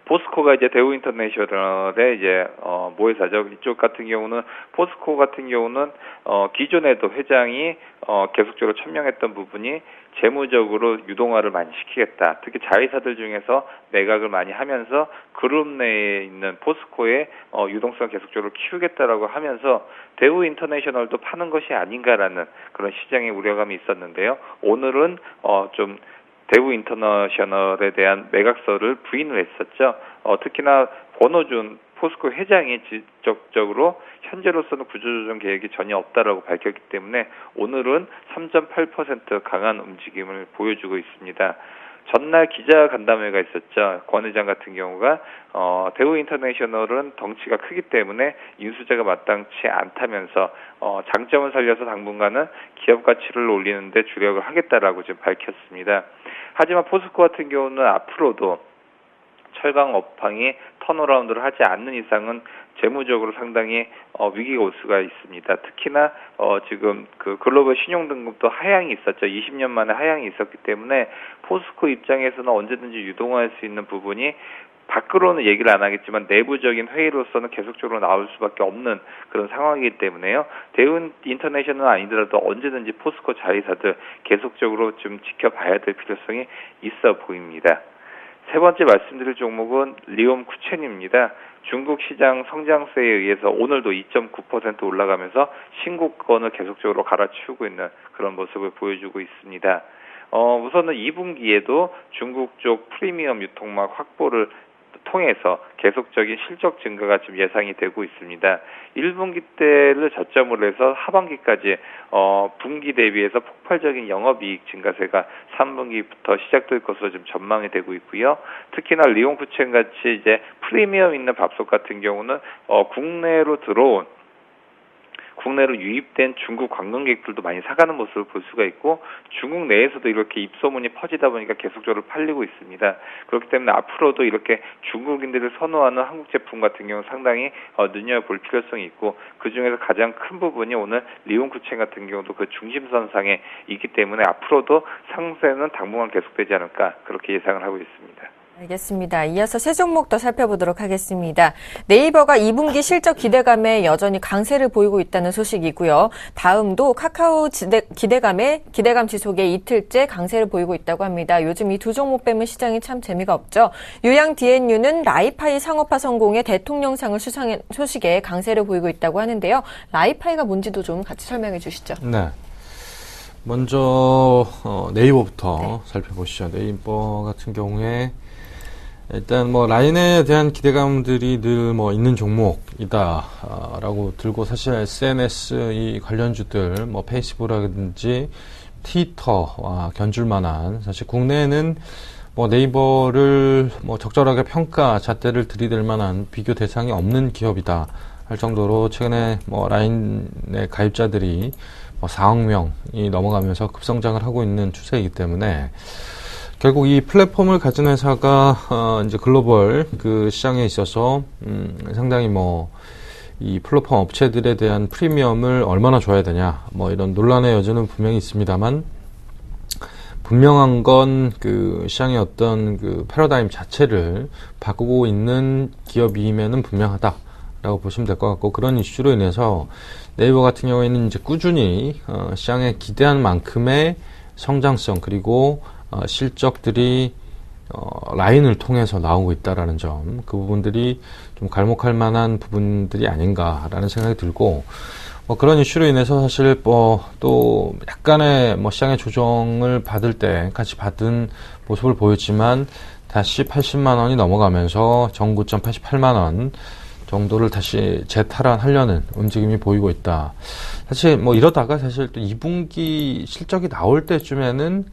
포스코가 이제 대우 인터내셔널의 이제 모회사죠. 이쪽 같은 경우는 포스코 같은 경우는 기존에도 회장이 계속적으로 천명했던 부분이 재무적으로 유동화를 많이 시키겠다. 특히 자회사들 중에서 매각을 많이 하면서 그룹 내에 있는 포스코의 유동성을 계속적으로 키우겠다라고 하면서 대우 인터내셔널도 파는 것이 아닌가라는 그런 시장의 우려감이 있었는데요. 오늘은 좀 대우 인터내셔널에 대한 매각서를 부인을 했었죠. 특히나 권오준 포스코 회장이 직접적으로 현재로서는 구조조정 계획이 전혀 없다라고 밝혔기 때문에 오늘은 3.8% 강한 움직임을 보여주고 있습니다. 전날 기자 간담회가 있었죠. 권 회장 같은 경우가 대우 인터내셔널은 덩치가 크기 때문에 인수제가 마땅치 않다면서 장점을 살려서 당분간은 기업 가치를 올리는 데 주력을 하겠다라고 지금 밝혔습니다. 하지만 포스코 같은 경우는 앞으로도 철강 업황이 턴어라운드를 하지 않는 이상은 재무적으로 상당히 위기가 올 수가 있습니다. 특히나 지금 그 글로벌 신용등급도 하향이 있었죠. 20년 만에 하향이 있었기 때문에 포스코 입장에서는 언제든지 유동할 수 있는 부분이 밖으로는 얘기를 안 하겠지만 내부적인 회의로서는 계속적으로 나올 수밖에 없는 그런 상황이기 때문에요. 대우 인터내셔널 아니더라도 언제든지 포스코 자회사들 계속적으로 좀 지켜봐야 될 필요성이 있어 보입니다. 세 번째 말씀드릴 종목은 리움 쿠첸입니다. 중국 시장 성장세에 의해서 오늘도 2.9% 올라가면서 신고권을 계속적으로 갈아치우고 있는 그런 모습을 보여주고 있습니다. 우선은 2분기에도 중국 쪽 프리미엄 유통망 확보를 통해서 계속적인 실적 증가가 지금 예상이 되고 있습니다. 1분기 때를 저점으로 해서 하반기까지 분기 대비해서 폭발적인 영업이익 증가세가 3분기부터 시작될 것으로 지금 전망이 되고 있고요. 특히나 리옹쿠첸 같이 이제 프리미엄 있는 밥솥 같은 경우는 국내로 유입된 중국 관광객들도 많이 사가는 모습을 볼 수가 있고 중국 내에서도 이렇게 입소문이 퍼지다 보니까 계속적으로 팔리고 있습니다. 그렇기 때문에 앞으로도 이렇게 중국인들을 선호하는 한국 제품 같은 경우는 상당히 눈여겨볼 필요성이 있고 그중에서 가장 큰 부분이 오늘 리옹쿠첸 같은 경우도 그 중심선상에 있기 때문에 앞으로도 상승세는 당분간 계속되지 않을까 그렇게 예상을 하고 있습니다. 알겠습니다. 이어서 세 종목 더 살펴보도록 하겠습니다. 네이버가 2분기 실적 기대감에 여전히 강세를 보이고 있다는 소식이고요. 다음도 카카오 기대감 지속에 이틀째 강세를 보이고 있다고 합니다. 요즘 이 두 종목 빼면 시장이 참 재미가 없죠. 유양 D&U는 라이파이 상업화 성공에 대통령상을 수상한 소식에 강세를 보이고 있다고 하는데요. 라이파이가 뭔지도 좀 같이 설명해 주시죠. 네. 먼저 네이버부터 살펴보시죠. 네이버 같은 경우에 일단 뭐 라인에 대한 기대감들이 늘 뭐 있는 종목이다라고 들고 사실 SNS 이 관련주들 뭐 페이스북이라든지 트위터와 견줄만한 사실 국내에는 뭐 네이버를 뭐 적절하게 평가 잣대를 들이댈 만한 비교 대상이 없는 기업이다 할 정도로 최근에 뭐 라인의 가입자들이 뭐 4억 명이 넘어가면서 급성장을 하고 있는 추세이기 때문에 결국 이 플랫폼을 가진 회사가 이제 글로벌 그 시장에 있어서 상당히 뭐 이 플랫폼 업체들에 대한 프리미엄을 얼마나 줘야 되냐 뭐 이런 논란의 여지는 분명히 있습니다만 분명한 건 그 시장의 어떤 그 패러다임 자체를 바꾸고 있는 기업임에는 분명하다라고 보시면 될 것 같고 그런 이슈로 인해서 네이버 같은 경우에는 이제 꾸준히 시장에 기대한 만큼의 성장성 그리고 실적들이 라인을 통해서 나오고 있다라는 점, 그 부분들이 좀 갈목할 만한 부분들이 아닌가라는 생각이 들고, 그런 이슈로 인해서 사실 또 약간의 시장의 조정을 받을 때 같이 받은 모습을 보였지만 다시 80만 원이 넘어가면서 정고점 88만 원 정도를 다시 재탈환하려는 움직임이 보이고 있다. 사실 이러다가 사실 또 2분기 실적이 나올 때쯤에는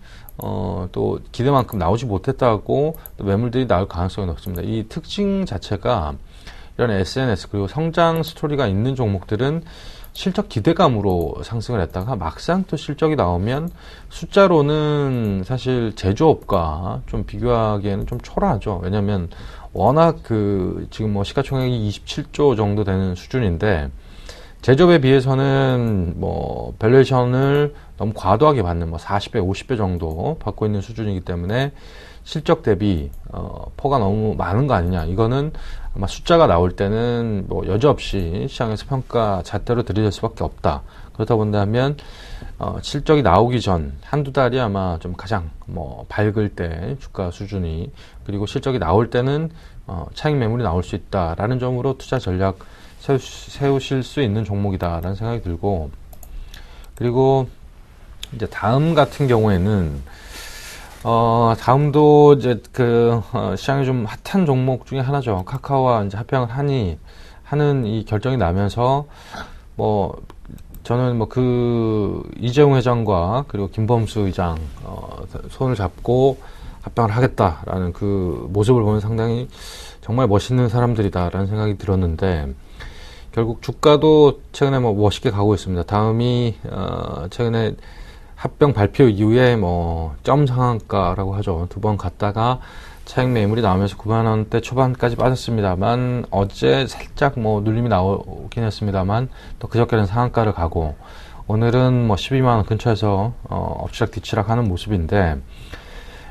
또 기대만큼 나오지 못했다고 또 매물들이 나올 가능성이 높습니다. 이 특징 자체가 이런 SNS 그리고 성장 스토리가 있는 종목들은 실적 기대감으로 상승을 했다가 막상 또 실적이 나오면 숫자로는 사실 제조업과 좀 비교하기에는 좀 초라하죠. 왜냐하면 워낙 지금 시가총액이 27조 정도 되는 수준인데 제조업에 비해서는 밸류에이션을 너무 과도하게 받는 40배, 50배 정도 받고 있는 수준이기 때문에 실적 대비 포가 너무 많은 거 아니냐. 이거는 아마 숫자가 나올 때는 여지없이 시장에서 평가 잣대로 들이댈 수밖에 없다. 그렇다 본다면 실적이 나오기 전 한두 달이 아마 좀 가장 밝을 때 주가 수준이 그리고 실적이 나올 때는 차익 매물이 나올 수 있다라는 점으로 투자 전략 세우실 수 있는 종목이다라는 생각이 들고 그리고 이제 다음 같은 경우에는 다음도 이제 시장이 좀 핫한 종목 중에 하나죠. 카카오와 이제 합병을 하는 이 결정이 나면서 저는 이재용 회장과 그리고 김범수 의장 손을 잡고 합병을 하겠다라는 그 모습을 보면 상당히 정말 멋있는 사람들이다라는 생각이 들었는데 결국 주가도 최근에 멋있게 가고 있습니다. 다음이 최근에 합병 발표 이후에 점 상한가라고 하죠. 두 번 갔다가 차익 매물이 나오면서 9만 원대 초반까지 빠졌습니다만 어제 살짝 눌림이 나오긴 했습니다만 또 그저께는 상한가를 가고 오늘은 12만 원 근처에서 엎치락 뒤치락 하는 모습인데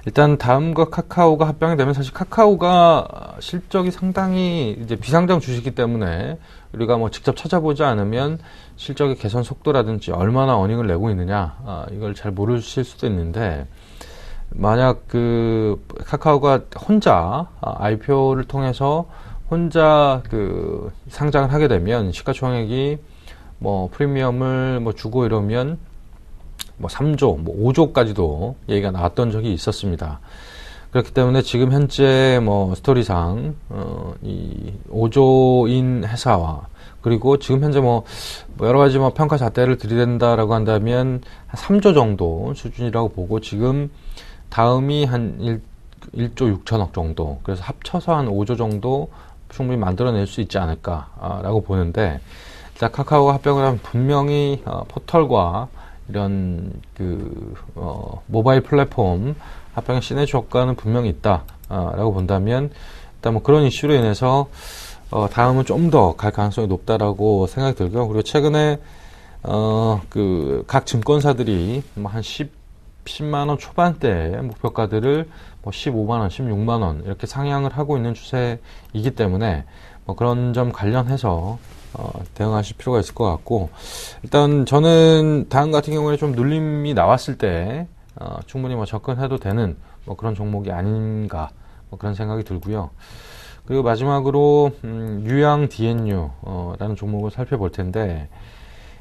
일단 다음과 카카오가 합병이 되면 사실 카카오가 실적이 상당히 이제 비상장 주식이기 때문에 우리가 직접 찾아보지 않으면 실적의 개선 속도라든지 얼마나 어닝을 내고 있느냐 이걸 잘 모르실 수도 있는데 만약 카카오가 혼자 IPO를 통해서 혼자 상장을 하게 되면 시가총액이 프리미엄을 주고 이러면 3조, 5조까지도 얘기가 나왔던 적이 있었습니다. 그렇기 때문에 지금 현재 스토리상 이 5조인 회사와 그리고 지금 현재 여러 가지 평가 잣대를 들이댄다라고 한다면 한 3조 정도 수준이라고 보고 지금 다음이 한 1조 6천억 정도 그래서 합쳐서 한 5조 정도 충분히 만들어낼 수 있지 않을까라고 보는데 일단 카카오가 합병을 하면 분명히 포털과 이런 모바일 플랫폼 합병의 시너지 효과는 분명히 있다라고 본다면 일단 그런 이슈로 인해서 다음은 좀 더 갈 가능성이 높다라고 생각이 들고요. 그리고 최근에 각 증권사들이 한 10만 원 초반대의 목표가들을 뭐 15만 원, 16만 원 이렇게 상향을 하고 있는 추세이기 때문에 뭐 그런 점 관련해서 대응하실 필요가 있을 것 같고, 일단 저는 다음 같은 경우에 좀 눌림이 나왔을 때 충분히 뭐 접근해도 되는 뭐 그런 종목이 아닌가 뭐 그런 생각이 들고요. 그리고 마지막으로 유양 DNU 라는 종목을 살펴볼 텐데,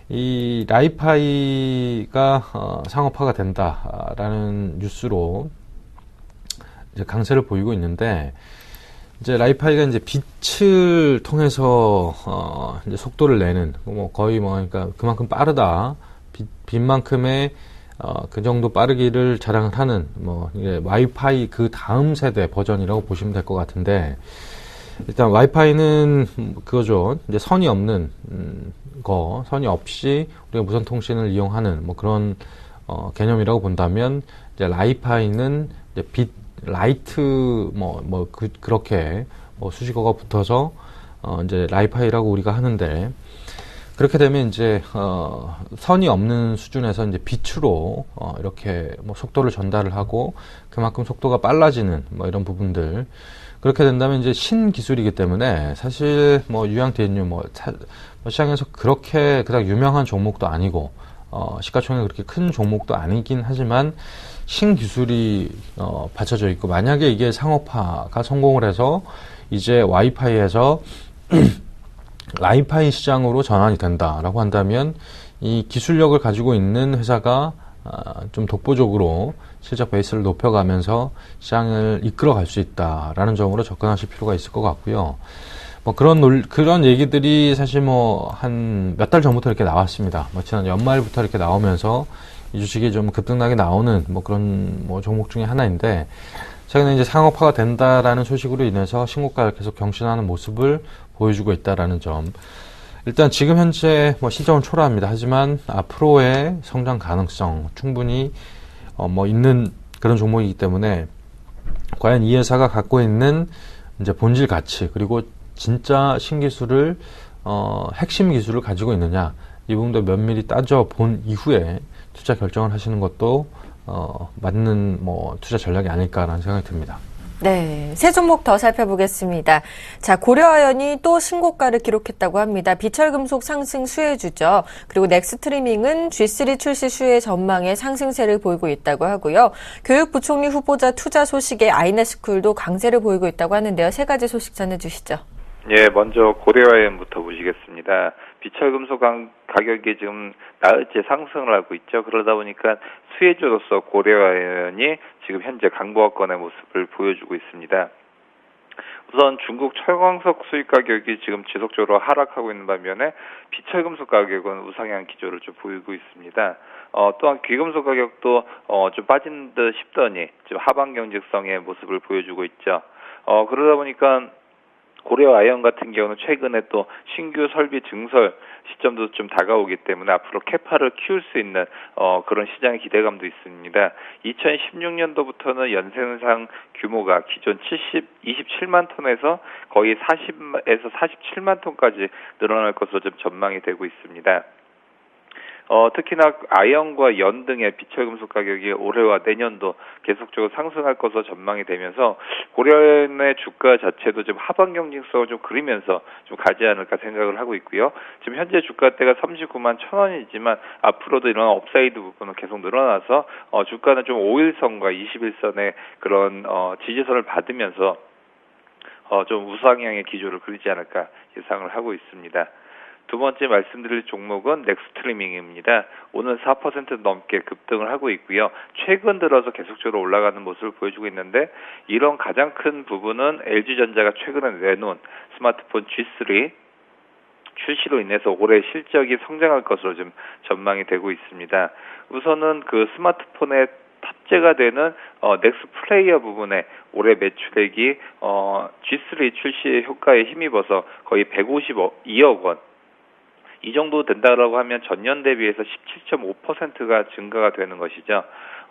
이 라이파이가 상업화가 된다라는 뉴스로 이제 강세를 보이고 있는데, 이제 라이파이가 이제 빛을 통해서 이제 속도를 내는 뭐 거의 뭐 그러니까 그만큼 빠르다, 빛만큼의 그 정도 빠르기를 자랑을 하는 뭐 이게 와이파이 그 다음 세대 버전이라고 보시면 될 것 같은데, 일단 와이파이는 그거죠. 이제 선이 없는 선이 없이 우리가 무선 통신을 이용하는 뭐 그런 개념이라고 본다면, 이제 라이파이는 이제 빛 라이트 그렇게 수식어가 붙어서 이제 라이파이라고 우리가 하는데, 그렇게 되면 이제 선이 없는 수준에서 이제 빛으로 이렇게 뭐 속도를 전달을 하고 그만큼 속도가 빨라지는 뭐 이런 부분들, 그렇게 된다면 이제 신기술이기 때문에 사실 뭐 유양 DNU 시장에서 그렇게 그닥 유명한 종목도 아니고 시가총액이 그렇게 큰 종목도 아니긴 하지만 신기술이 받쳐져 있고, 만약에 이게 상업화가 성공을 해서 이제 와이파이에서 라이파이 시장으로 전환이 된다라고 한다면, 이 기술력을 가지고 있는 회사가 좀 독보적으로 실적 베이스를 높여가면서 시장을 이끌어갈 수 있다라는 점으로 접근하실 필요가 있을 것 같고요. 뭐 그런 얘기들이 사실 뭐 한 몇 달 전부터 이렇게 나왔습니다. 뭐 지난 연말부터 이렇게 나오면서 이 주식이 좀 급등나게 나오는 뭐 그런 뭐 종목 중에 하나인데, 최근에 이제 상업화가 된다라는 소식으로 인해서 신고가를 계속 경신하는 모습을 보여주고 있다라는 점. 일단 지금 현재 뭐 실적은 초라합니다. 하지만 앞으로의 성장 가능성 충분히 뭐 있는 그런 종목이기 때문에, 과연 이 회사가 갖고 있는 이제 본질 가치, 그리고 진짜 신기술을 핵심 기술을 가지고 있느냐, 이 부분도 면밀히 따져 본 이후에 투자 결정을 하시는 것도 맞는 뭐 투자 전략이 아닐까라는 생각이 듭니다. 네, 세 종목 더 살펴보겠습니다. 자, 고려아연이 또 신고가를 기록했다고 합니다. 비철금속 상승 수혜주죠. 그리고 넥스트리밍은 G3 출시 수혜 전망에 상승세를 보이고 있다고 하고요. 교육부총리 후보자 투자 소식에 아이네스쿨도 강세를 보이고 있다고 하는데요. 세 가지 소식 전해주시죠. 예, 먼저 고려아연부터 보시겠습니다. 비철금속 가격이 지금 나흘째 상승을 하고 있죠. 그러다 보니까 수혜주로서 고려아연이 지금 현재 강보합권의 모습을 보여주고 있습니다. 우선 중국 철광석 수입 가격이 지금 지속적으로 하락하고 있는 반면에 비철금속 가격은 우상향 기조를 좀 보이고 있습니다. 또한 귀금속 가격도 좀 빠진 듯 싶더니 지금 하방 경직성의 모습을 보여주고 있죠. 그러다 보니까 고려아연 같은 경우는 최근에 또 신규 설비 증설 시점도 좀 다가오기 때문에 앞으로 캐파를 키울 수 있는 그런 시장의 기대감도 있습니다. 2016년도부터는 연생산 규모가 기존 27만 톤에서 거의 40에서 47만 톤까지 늘어날 것으로 좀 전망이 되고 있습니다. 특히나 아연과 연 등의 비철금속 가격이 올해와 내년도 계속적으로 상승할 것으로 전망이 되면서 고려아연의 주가 자체도 좀 하방 경직성을 좀 그리면서 좀 가지 않을까 생각을 하고 있고요. 지금 현재 주가대가 39만 1,000원이지만 앞으로도 이런 업사이드 부분은 계속 늘어나서 주가는 좀 5일선과 20일선의 그런 지지선을 받으면서 좀 우상향의 기조를 그리지 않을까 예상을 하고 있습니다. 두 번째 말씀드릴 종목은 넥스트리밍입니다. 오늘 4% 넘게 급등을 하고 있고요. 최근 들어서 계속적으로 올라가는 모습을 보여주고 있는데, 이런 가장 큰 부분은 LG전자가 최근에 내놓은 스마트폰 G3 출시로 인해서 올해 실적이 성장할 것으로 좀 전망이 되고 있습니다. 우선은 그 스마트폰에 탑재가 되는 넥스 플레이어 부분에 올해 매출액이 G3 출시 효과에 힘입어서 거의 152억 원, 이 정도 된다라고 하면 전년 대비해서 17.5%가 증가가 되는 것이죠.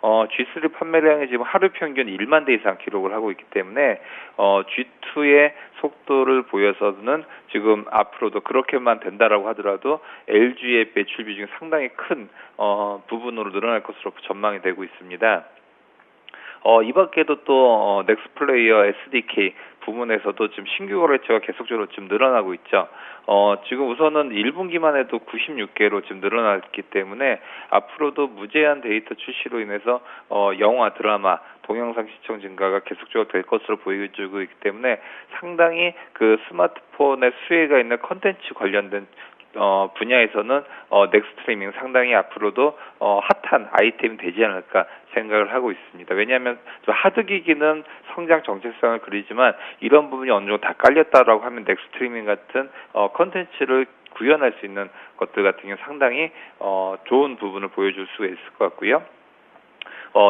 G3 판매량이 지금 하루 평균 1만 대 이상 기록을 하고 있기 때문에 G2의 속도를 보여서는 지금 앞으로도 그렇게만 된다라고 하더라도 LG의 매출 비중이 상당히 큰 부분으로 늘어날 것으로 전망이 되고 있습니다. 이 밖에도 또 넥스플레이어 SDK 부문에서도 지금 신규 거래처가 계속적으로 지금 늘어나고 있죠. 지금 우선은 1분기만 해도 96개로 지금 늘어났기 때문에 앞으로도 무제한 데이터 출시로 인해서 영화, 드라마, 동영상 시청 증가가 계속적으로 될 것으로 보여지고 있기 때문에 상당히 그 스마트폰에 수혜가 있는 컨텐츠 관련된 분야에서는 넥스트리밍 상당히 앞으로도 핫한 아이템이 되지 않을까 생각을 하고 있습니다. 왜냐하면 하드기기는 성장 정체성을 그리지만 이런 부분이 어느 정도 다 깔렸다라고 하면 넥스트리밍 같은 컨텐츠를 구현할 수 있는 것들 같은 경우 상당히 좋은 부분을 보여줄 수가 있을 것 같고요.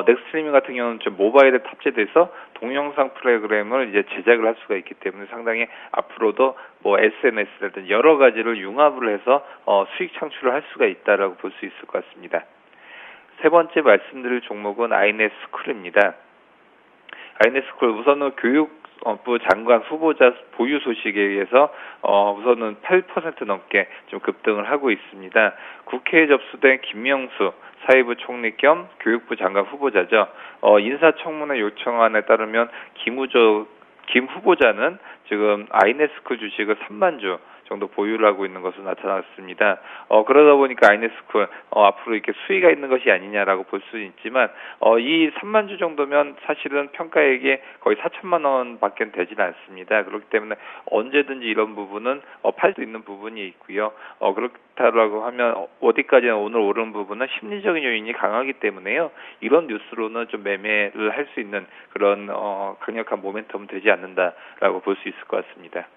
넥스트리밍 같은 경우는 좀 모바일에 탑재돼서 동영상 프로그램을 이제 제작을 할 수가 있기 때문에 상당히 앞으로도 뭐 SNS라든지 여러 가지를 융합을 해서 수익 창출을 할 수가 있다라고 볼 수 있을 것 같습니다. 세 번째 말씀드릴 종목은 아이넷스쿨입니다. 아이넷스쿨 우선은 교육부 장관 후보자 보유 소식에 의해서 우선은 8% 넘게 좀 급등을 하고 있습니다. 국회에 접수된 김명수 사회부 총리 겸 교육부 장관 후보자죠. 인사청문회 요청안에 따르면 김 후보자는 지금 아이넷스쿨 주식을 3만 주 정도 보유를 하고 있는 것으로 나타났습니다. 그러다 보니까 아이넷스쿨 앞으로 이렇게 수위가 있는 것이 아니냐라고 볼 수 있지만 이 3만 주 정도면 사실은 평가액이 거의 4천만 원밖에 되지는 않습니다. 그렇기 때문에 언제든지 이런 부분은 팔 수 있는 부분이 있고요. 그렇다라고 하면 어디까지나 오늘 오른 부분은 심리적인 요인이 강하기 때문에요. 이런 뉴스로는 좀 매매를 할 수 있는 그런 강력한 모멘텀은 되지 않는다라고 볼 수 있을 것 같습니다.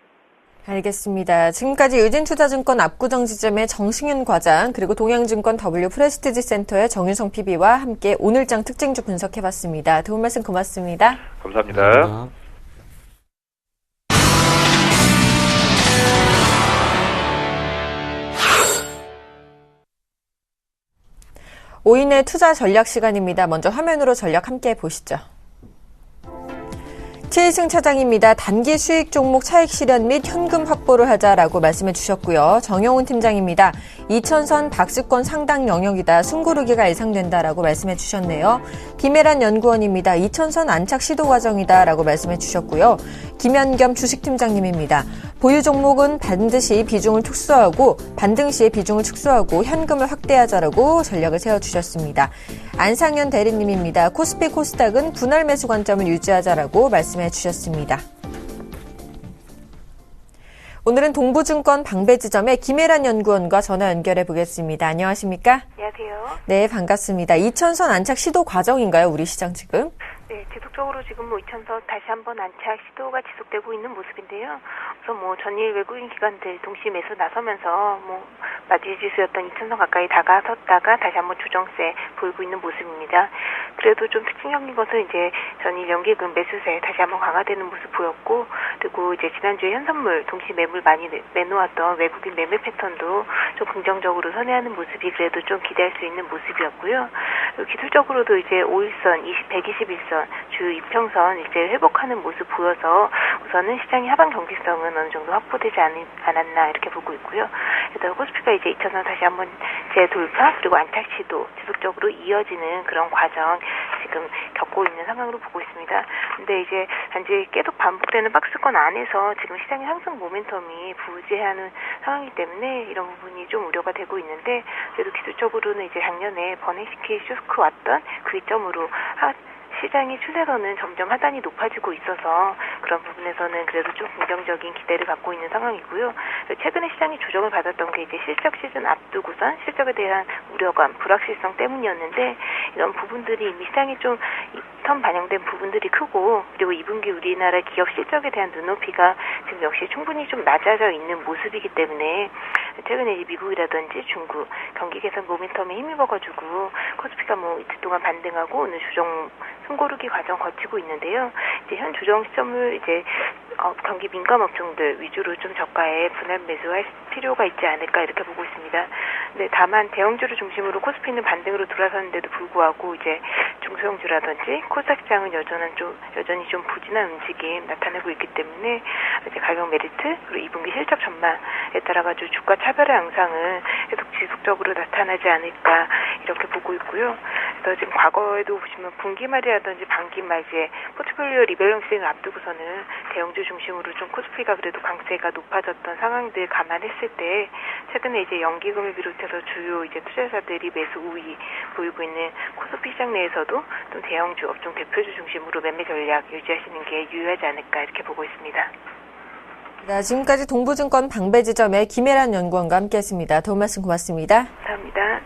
알겠습니다. 지금까지 의진투자증권 압구정 지점의 정승윤 과장 그리고 동양증권 W 프레스티지 센터의 정윤성 PB와 함께 오늘장 특징주 분석해봤습니다. 도움 말씀 고맙습니다. 감사합니다. 감사합니다. 오인의 투자 전략 시간입니다. 먼저 화면으로 전략 함께 보시죠. 최희승 차장입니다. 단기 수익 종목 차익 실현 및 현금 확보를 하자라고 말씀해 주셨고요. 정영훈 팀장입니다. 2000선 박스권 상당 영역이다. 숨고르기가 예상된다라고 말씀해 주셨네요. 김혜란 연구원입니다. 2000선 안착 시도 과정이다라고 말씀해 주셨고요. 김현겸 주식팀장님입니다. 보유 종목은 반드시 비중을 반등 시에 비중을 축소하고 현금을 확대하자라고 전략을 세워주셨습니다. 안상현 대리님입니다. 코스피 코스닥은 분할 매수 관점을 유지하자라고 말씀해 주셨습니다. 오늘은 동부증권 방배지점의 김혜란 연구원과 전화 연결해 보겠습니다. 안녕하십니까? 안녕하세요. 네, 반갑습니다. 2000선 안착 시도 과정인가요? 우리 시장 지금? 네, 지속적으로 지금 2000선 다시 한번 안착 시도가 지속되고 있는 모습인데요. 우선 전일 외국인 기관들 동시 매수 나서면서 마디지수였던 2000선 가까이 다가섰다가 다시 한번 조정세 보이고 있는 모습입니다. 그래도 좀 특징적인 것은 이제 전일 연기금 매수세 다시 한번 강화되는 모습 보였고, 그리고 이제 지난주에 현선물 동시 매물 많이 내놓았던 외국인 매매 패턴도 좀 긍정적으로 선회하는 모습이 그래도 좀 기대할 수 있는 모습이었고요. 기술적으로도 이제 5일선, 121선, 주 이평선 이제 회복하는 모습 보여서 우선은 시장의 하방 경직성은 어느 정도 확보되지 않았나 이렇게 보고 있고요. 그래서 코스피가 이제 2000선 다시 한번 재돌파 그리고 안착 시도 지속적으로 이어지는 그런 과정 지금 겪고 있는 상황으로 보고 있습니다. 근데 이제 단지 계속 반복되는 박스권 안에서 지금 시장의 상승 모멘텀이 부재하는 상황이기 때문에 이런 부분이 좀 우려가 되고 있는데, 그래도 기술적으로는 이제 작년에 버네시키 쇼크 왔던 그 이점으로 시장의 추세로는 점점 하단이 높아지고 있어서 그런 부분에서는 그래도 좀 긍정적인 기대를 갖고 있는 상황이고요. 최근에 시장이 조정을 받았던 게 이제 실적 시즌 앞두고선 실적에 대한 우려감, 불확실성 때문이었는데, 이런 부분들이 이미 시장에 좀 선 반영된 부분들이 크고, 그리고 2분기 우리나라 기업 실적에 대한 눈높이가 지금 역시 충분히 좀 낮아져 있는 모습이기 때문에 최근에 이제 미국이라든지 중국 경기 개선 모멘텀에 힘입어가지고 코스피가 이틀 동안 반등하고 오늘 조정 숨고르기 과정 거치고 있는데요. 이제 현 조정 시점을 이제 경기 민감 업종들 위주로 좀 저가에 분할 매수할 필요가 있지 않을까 이렇게 보고 있습니다. 네, 다만 대형주를 중심으로 코스피는 반등으로 돌아섰는데도 불구하고 이제 중소형주라든지 코스닥 시장은 여전히 좀 부진한 움직임 나타내고 있기 때문에 이제 가격 메리트 그리고 2분기 실적 전망에 따라 가지고 주가 차별화 양상은 계속 지속적으로 나타나지 않을까 이렇게 보고 있고요. 그래서 지금 과거에도 보시면 분기말이라든지 반기말 이제 포트폴리오 리밸런싱을 앞두고서는 대형주 중심으로 좀 코스피가 그래도 강세가 높아졌던 상황들 감안했을 때 최근에 이제 연기금을 비롯해서 주요 이제 투자자들이 매수 우위 보이고 있는 코스피 시장 내에서도 좀 대형주 업종 대표주 중심으로 매매 전략 유지하시는 게 유효하지 않을까 이렇게 보고 있습니다. 네, 지금까지 동부증권 방배지점의 김혜란 연구원과 함께했습니다. 도움 말씀 고맙습니다. 감사합니다.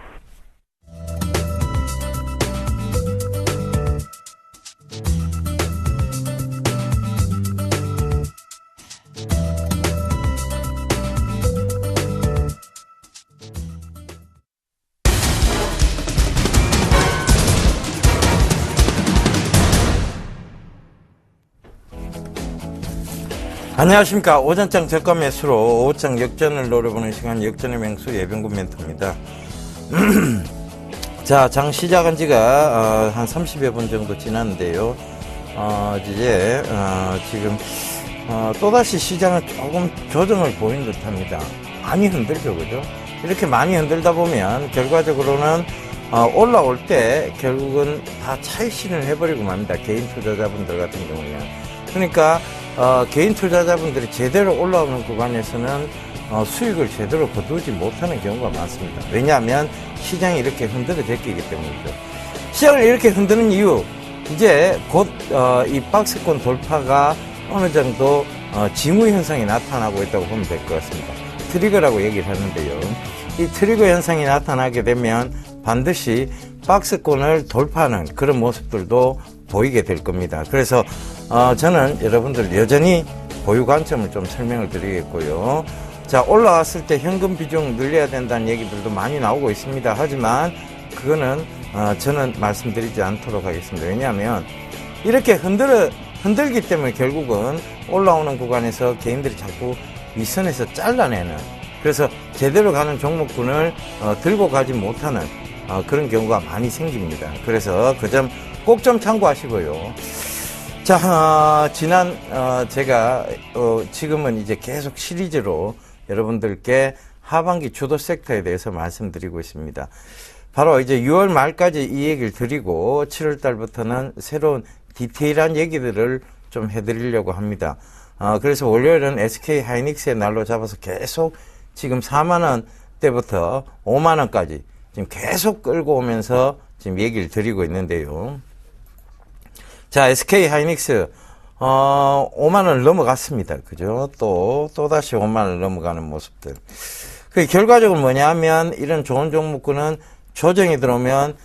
안녕하십니까. 오전장 저가 매수로 오후장 역전을 노려보는 시간 역전의 맹수 예병군 멘토입니다. 자, 장 시작한 지가 한 30여 분 정도 지났는데요. 이제 지금 또다시 시장은 조금 조정을 보인 듯합니다. 많이 흔들죠, 그죠? 이렇게 많이 흔들다 보면 결과적으로는 올라올 때 결국은 다 차익실현을 해버리고 맙니다. 개인 투자자분들 같은 경우는. 그러니까 개인 투자자분들이 제대로 올라오는 구간에서는 수익을 제대로 거두지 못하는 경우가 많습니다. 왜냐하면 시장이 이렇게 흔들어제끼기 때문이죠. 시장을 이렇게 흔드는 이유, 이제 곧 이 박스권 돌파가 어느 정도 징후 현상이 나타나고 있다고 보면 될 것 같습니다. 트리거라고 얘기를 하는데요. 이 트리거 현상이 나타나게 되면 반드시 박스권을 돌파하는 그런 모습들도 보이게 될 겁니다. 그래서 저는 여러분들 여전히 보유 관점을 좀 설명을 드리겠고요. 자, 올라왔을 때 현금 비중 늘려야 된다는 얘기들도 많이 나오고 있습니다. 하지만 그거는 저는 말씀드리지 않도록 하겠습니다. 왜냐하면 이렇게 흔들기 때문에 결국은 올라오는 구간에서 개인들이 자꾸 윗선에서 잘라내는, 그래서 제대로 가는 종목군을 들고 가지 못하는 그런 경우가 많이 생깁니다. 그래서 그 점 꼭 좀 참고하시고요. 자, 지난 제가 지금은 이제 계속 시리즈로 여러분들께 하반기 주도 섹터에 대해서 말씀드리고 있습니다. 바로 이제 6월 말까지 이 얘기를 드리고 7월 달부터는 새로운 디테일한 얘기들을 좀 해드리려고 합니다. 그래서 월요일은 SK 하이닉스의 날로 잡아서 계속 지금 4만원 대부터 5만원까지 지금 계속 끌고 오면서 지금 얘기를 드리고 있는데요. 자, SK 하이닉스 5만원을 넘어갔습니다. 그죠? 또다시 5만원을 넘어가는 모습들. 그 결과적으로 뭐냐 하면 이런 좋은 종목군은 조정이 들어오면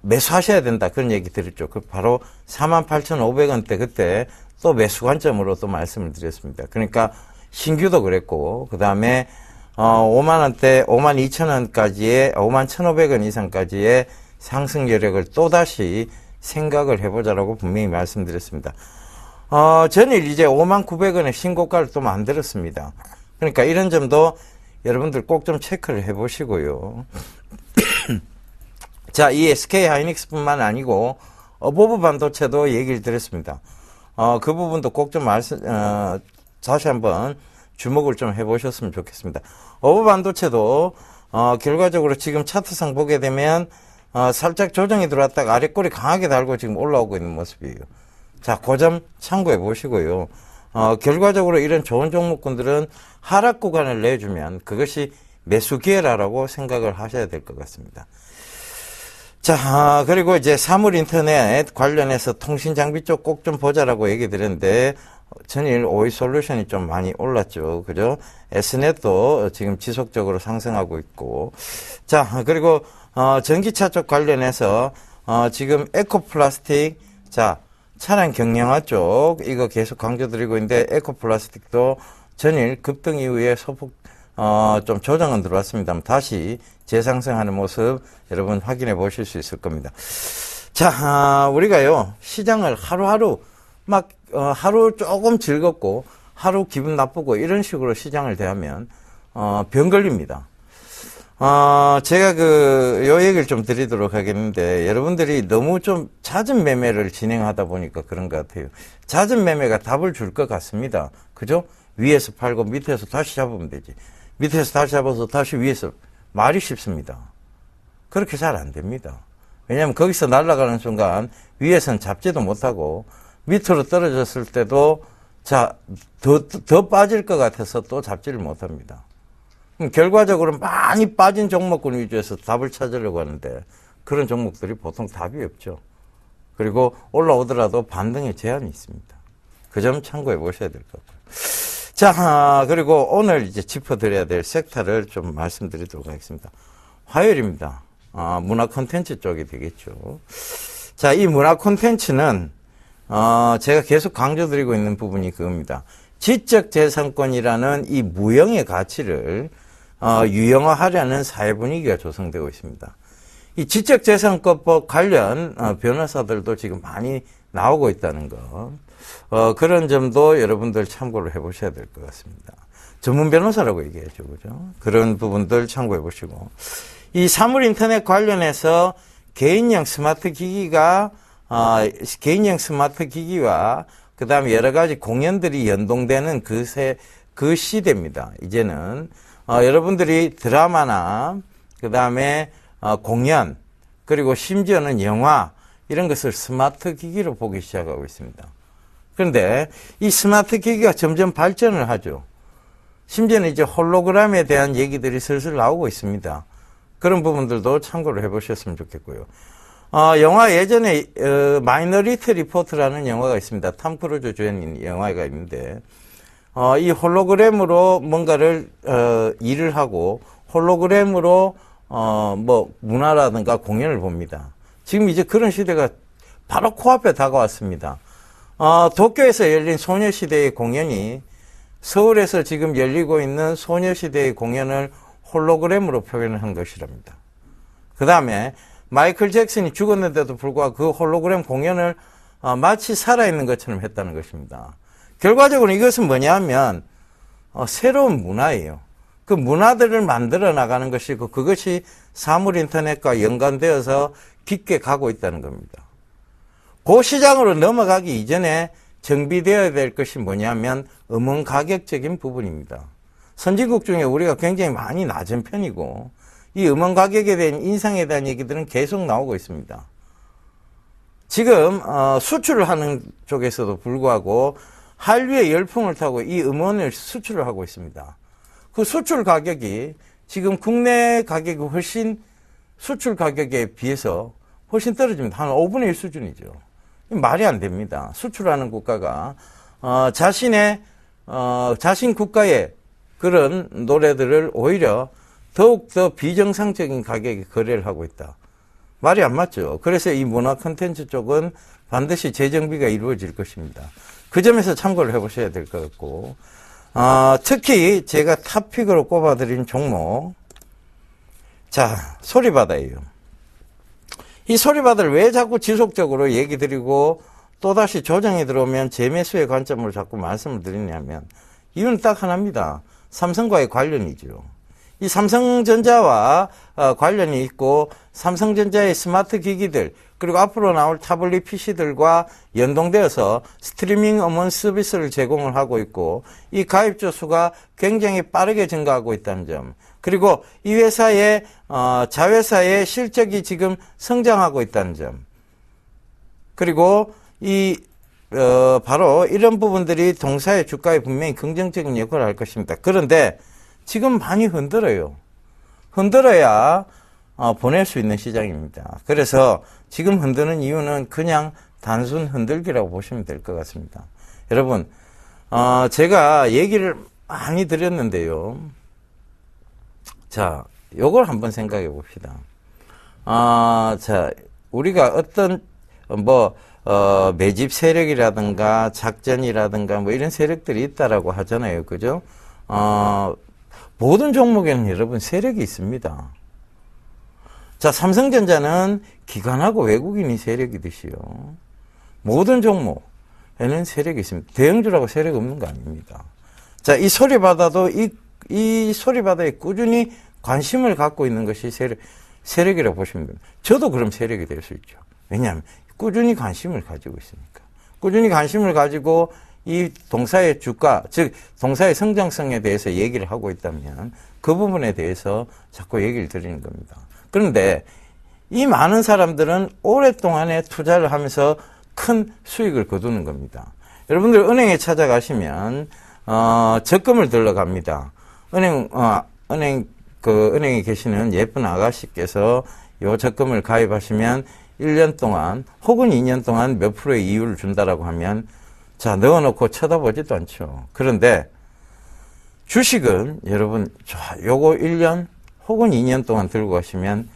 매수하셔야 된다. 그런 얘기 드렸죠. 그 바로 48,500원대 그때 또 매수 관점으로 또 말씀을 드렸습니다. 그러니까 신규도 그랬고, 그 다음에 5만원대 52,000원까지의 51,500원 이상까지의 상승 여력을 또다시 생각을 해보자라고 분명히 말씀드렸습니다. 전일 이제 59,900원의 신고가를 또 만들었습니다. 그러니까 이런 점도 여러분들 꼭 좀 체크를 해보시고요. 자, 이 SK 하이닉스뿐만 아니고 어보브 반도체도 얘기를 드렸습니다. 그 부분도 꼭 좀 다시 한번 주목을 좀 해보셨으면 좋겠습니다. 어보브 반도체도 결과적으로 지금 차트상 보게 되면 살짝 조정이 들어왔다가 아래 꼬리 강하게 달고 지금 올라오고 있는 모습이에요. 자, 그 점 참고해 보시고요. 결과적으로 이런 좋은 종목군들은 하락 구간을 내주면 그것이 매수 기회라고 생각을 하셔야 될 것 같습니다. 자, 그리고 이제 사물 인터넷 관련해서 통신 장비 쪽 꼭 좀 보자라고 얘기 드렸는데, 전일 오이 솔루션이 좀 많이 올랐죠. 그죠? S넷도 지금 지속적으로 상승하고 있고. 자, 그리고 전기차 쪽 관련해서 지금 에코플라스틱, 자, 차량 경량화 쪽 이거 계속 강조드리고 있는데, 에코플라스틱도 전일 급등 이후에 소폭 좀 조정은 들어왔습니다. 다시 재상승하는 모습 여러분 확인해 보실 수 있을 겁니다. 자, 우리가요 시장을 하루하루 막 하루 조금 즐겁고 하루 기분 나쁘고 이런 식으로 시장을 대하면 병 걸립니다. 제가 요 얘기를 좀 드리도록 하겠는데, 여러분들이 너무 좀 잦은 매매를 진행하다 보니까 그런 것 같아요. 잦은 매매가 답을 줄 것 같습니다. 그죠? 위에서 팔고 밑에서 다시 잡으면 되지. 밑에서 다시 잡아서 다시 위에서. 말이 쉽습니다. 그렇게 잘 안 됩니다. 왜냐하면 거기서 날아가는 순간 위에서는 잡지도 못하고 밑으로 떨어졌을 때도 더 빠질 것 같아서 또 잡지를 못합니다. 결과적으로 많이 빠진 종목군 위주에서 답을 찾으려고 하는데 그런 종목들이 보통 답이 없죠. 그리고 올라오더라도 반등의 제한이 있습니다. 그 점 참고해 보셔야 될 것 같고요. 자, 그리고 오늘 이제 짚어드려야 될 섹터를 좀 말씀드리도록 하겠습니다. 화요일입니다. 문화 콘텐츠 쪽이 되겠죠. 자, 이 문화 콘텐츠는 제가 계속 강조드리고 있는 부분이 그겁니다. 지적재산권이라는 이 무형의 가치를 유형화하려는 사회 분위기가 조성되고 있습니다. 이 지적재산권법 관련 변호사들도 지금 많이 나오고 있다는 것, 그런 점도 여러분들 참고를 해보셔야 될 것 같습니다. 전문 변호사라고 얘기하죠, 그죠? 그런 부분들 참고해 보시고, 이 사물인터넷 관련해서 개인용 스마트 기기와 그 다음에 여러 가지 공연들이 연동되는 그 시대입니다. 이제는, 여러분들이 드라마나, 그 다음에, 공연, 그리고 심지어는 영화, 이런 것을 스마트 기기로 보기 시작하고 있습니다. 그런데 이 스마트 기기가 점점 발전을 하죠. 심지어는 이제 홀로그램에 대한 얘기들이 슬슬 나오고 있습니다. 그런 부분들도 참고를 해보셨으면 좋겠고요. 영화 예전에 마이너리티 리포트라는 영화가 있습니다. 탐 크루즈 주연인 영화가 있는데 이 홀로그램으로 뭔가를 일을 하고 홀로그램으로 뭐 문화라든가 공연을 봅니다. 지금 이제 그런 시대가 바로 코앞에 다가왔습니다. 도쿄에서 열린 소녀시대의 공연이 서울에서 지금 열리고 있는 소녀시대의 공연을 홀로그램으로 표현을 한 것이랍니다. 그 다음에 마이클 잭슨이 죽었는데도 불구하고 그 홀로그램 공연을 마치 살아있는 것처럼 했다는 것입니다. 결과적으로 이것은 뭐냐 하면 새로운 문화예요. 그 문화들을 만들어 나가는 것이고 그것이 사물인터넷과 연관되어서 깊게 가고 있다는 겁니다. 그 시장으로 넘어가기 이전에 정비되어야 될 것이 뭐냐면 음원 가격적인 부분입니다. 선진국 중에 우리가 굉장히 많이 낮은 편이고 이 음원 가격에 대한 인상에 대한 얘기들은 계속 나오고 있습니다. 지금 수출을 하는 쪽에서도 불구하고 한류의 열풍을 타고 이 음원을 수출을 하고 있습니다. 그 수출 가격이 지금 국내 가격이 훨씬 수출 가격에 비해서 훨씬 떨어집니다. 한 5분의 1 수준이죠. 말이 안 됩니다. 수출하는 국가가 자신 국가의 그런 노래들을 오히려 더욱더 비정상적인 가격에 거래를 하고 있다. 말이 안 맞죠. 그래서 이 문화 콘텐츠 쪽은 반드시 재정비가 이루어질 것입니다. 그 점에서 참고를 해보셔야 될 것 같고 특히 제가 탑픽으로 꼽아드린 종목, 자, 소리바다예요. 이 소리바다를 왜 자꾸 지속적으로 얘기 드리고 또다시 조정이 들어오면 재매수의 관점으로 자꾸 말씀을 드리냐면 이유는 딱 하나입니다. 삼성과의 관련이죠. 이 삼성전자와 관련이 있고 삼성전자의 스마트 기기들 그리고 앞으로 나올 타블릿 PC들과 연동되어서 스트리밍 음원 서비스를 제공을 하고 있고 이 가입자 수가 굉장히 빠르게 증가하고 있다는 점, 그리고 이 회사의 자회사의 실적이 지금 성장하고 있다는 점, 그리고 바로 이런 부분들이 동사의 주가에 분명히 긍정적인 역할을 할 것입니다. 그런데 지금 많이 흔들어요. 흔들어야 보낼 수 있는 시장입니다. 그래서 지금 흔드는 이유는 그냥 단순 흔들기라고 보시면 될 것 같습니다. 여러분, 제가 얘기를 많이 드렸는데요. 자, 요걸 한번 생각해 봅시다. 자, 우리가 어떤 매집 세력이라든가 작전이라든가 뭐 이런 세력들이 있다라고 하잖아요. 그죠? 모든 종목에는 여러분 세력이 있습니다. 자, 삼성전자는 기관하고 외국인이 세력이듯이요. 모든 종목에는 세력이 있습니다. 대형주라고 세력 없는 거 아닙니다. 자, 이 소리바다도 이 소리바다에 꾸준히 관심을 갖고 있는 것이 세력이라고 보시면 됩니다. 저도 그럼 세력이 될 수 있죠. 왜냐하면 꾸준히 관심을 가지고 있으니까. 꾸준히 관심을 가지고 이 동사의 주가, 즉 동사의 성장성에 대해서 얘기를 하고 있다면 그 부분에 대해서 자꾸 얘기를 드리는 겁니다. 그런데 이 많은 사람들은 오랫동안에 투자를 하면서 큰 수익을 거두는 겁니다. 여러분들 은행에 찾아가시면 적금을 들러 갑니다. 은행에 계시는 예쁜 아가씨께서 요 적금을 가입하시면 1년 동안 혹은 2년 동안 몇 프로의 이율을 준다라고 하면 자, 넣어놓고 쳐다보지도 않죠. 그런데 주식은 여러분, 요거 1년 혹은 2년 동안 들고 가시면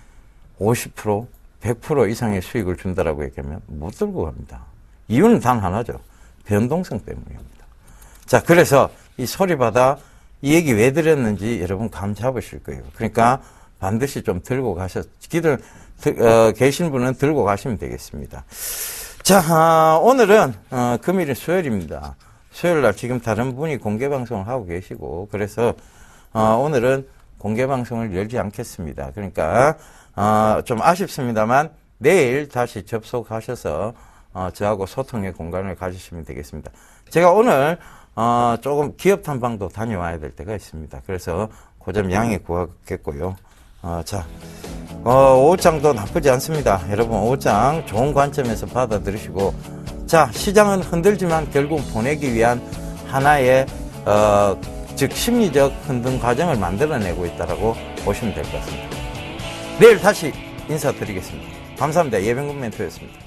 50%, 100% 이상의 수익을 준다라고 얘기하면 못 들고 갑니다. 이유는 단 하나죠. 변동성 때문입니다. 자, 그래서 이 소리바다 이 얘기 왜 드렸는지 여러분 감 잡으실 거예요. 그러니까 반드시 좀 들고 계신 분은 들고 가시면 되겠습니다. 자, 오늘은 금일은 수요일입니다. 수요일날 지금 다른 분이 공개방송을 하고 계시고 그래서 오늘은 공개방송을 열지 않겠습니다. 그러니까 좀 아쉽습니다만 내일 다시 접속하셔서 저하고 소통의 공간을 가지시면 되겠습니다. 제가 오늘 조금 기업 탐방도 다녀와야 될 때가 있습니다. 그래서 그 점 양해 구하겠고요. 자, 오후장도 나쁘지 않습니다. 여러분, 오후장 좋은 관점에서 받아들이시고, 자, 시장은 흔들지만 결국 보내기 위한 하나의, 즉, 심리적 흔든 과정을 만들어내고 있다라고 보시면 될 것 같습니다. 내일 다시 인사드리겠습니다. 감사합니다. 예병근 멘토였습니다.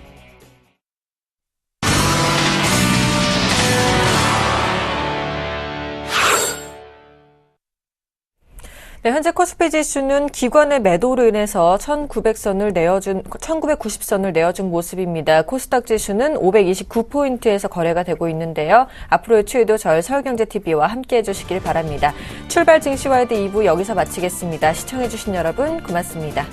네, 현재 코스피 지수는 기관의 매도로 인해서 1990선을 내어준 모습입니다. 코스닥 지수는 529포인트에서 거래가 되고 있는데요. 앞으로의 추이도 저희 서울경제TV와 함께해 주시길 바랍니다. 출발 증시와이드 2부 여기서 마치겠습니다. 시청해 주신 여러분 고맙습니다.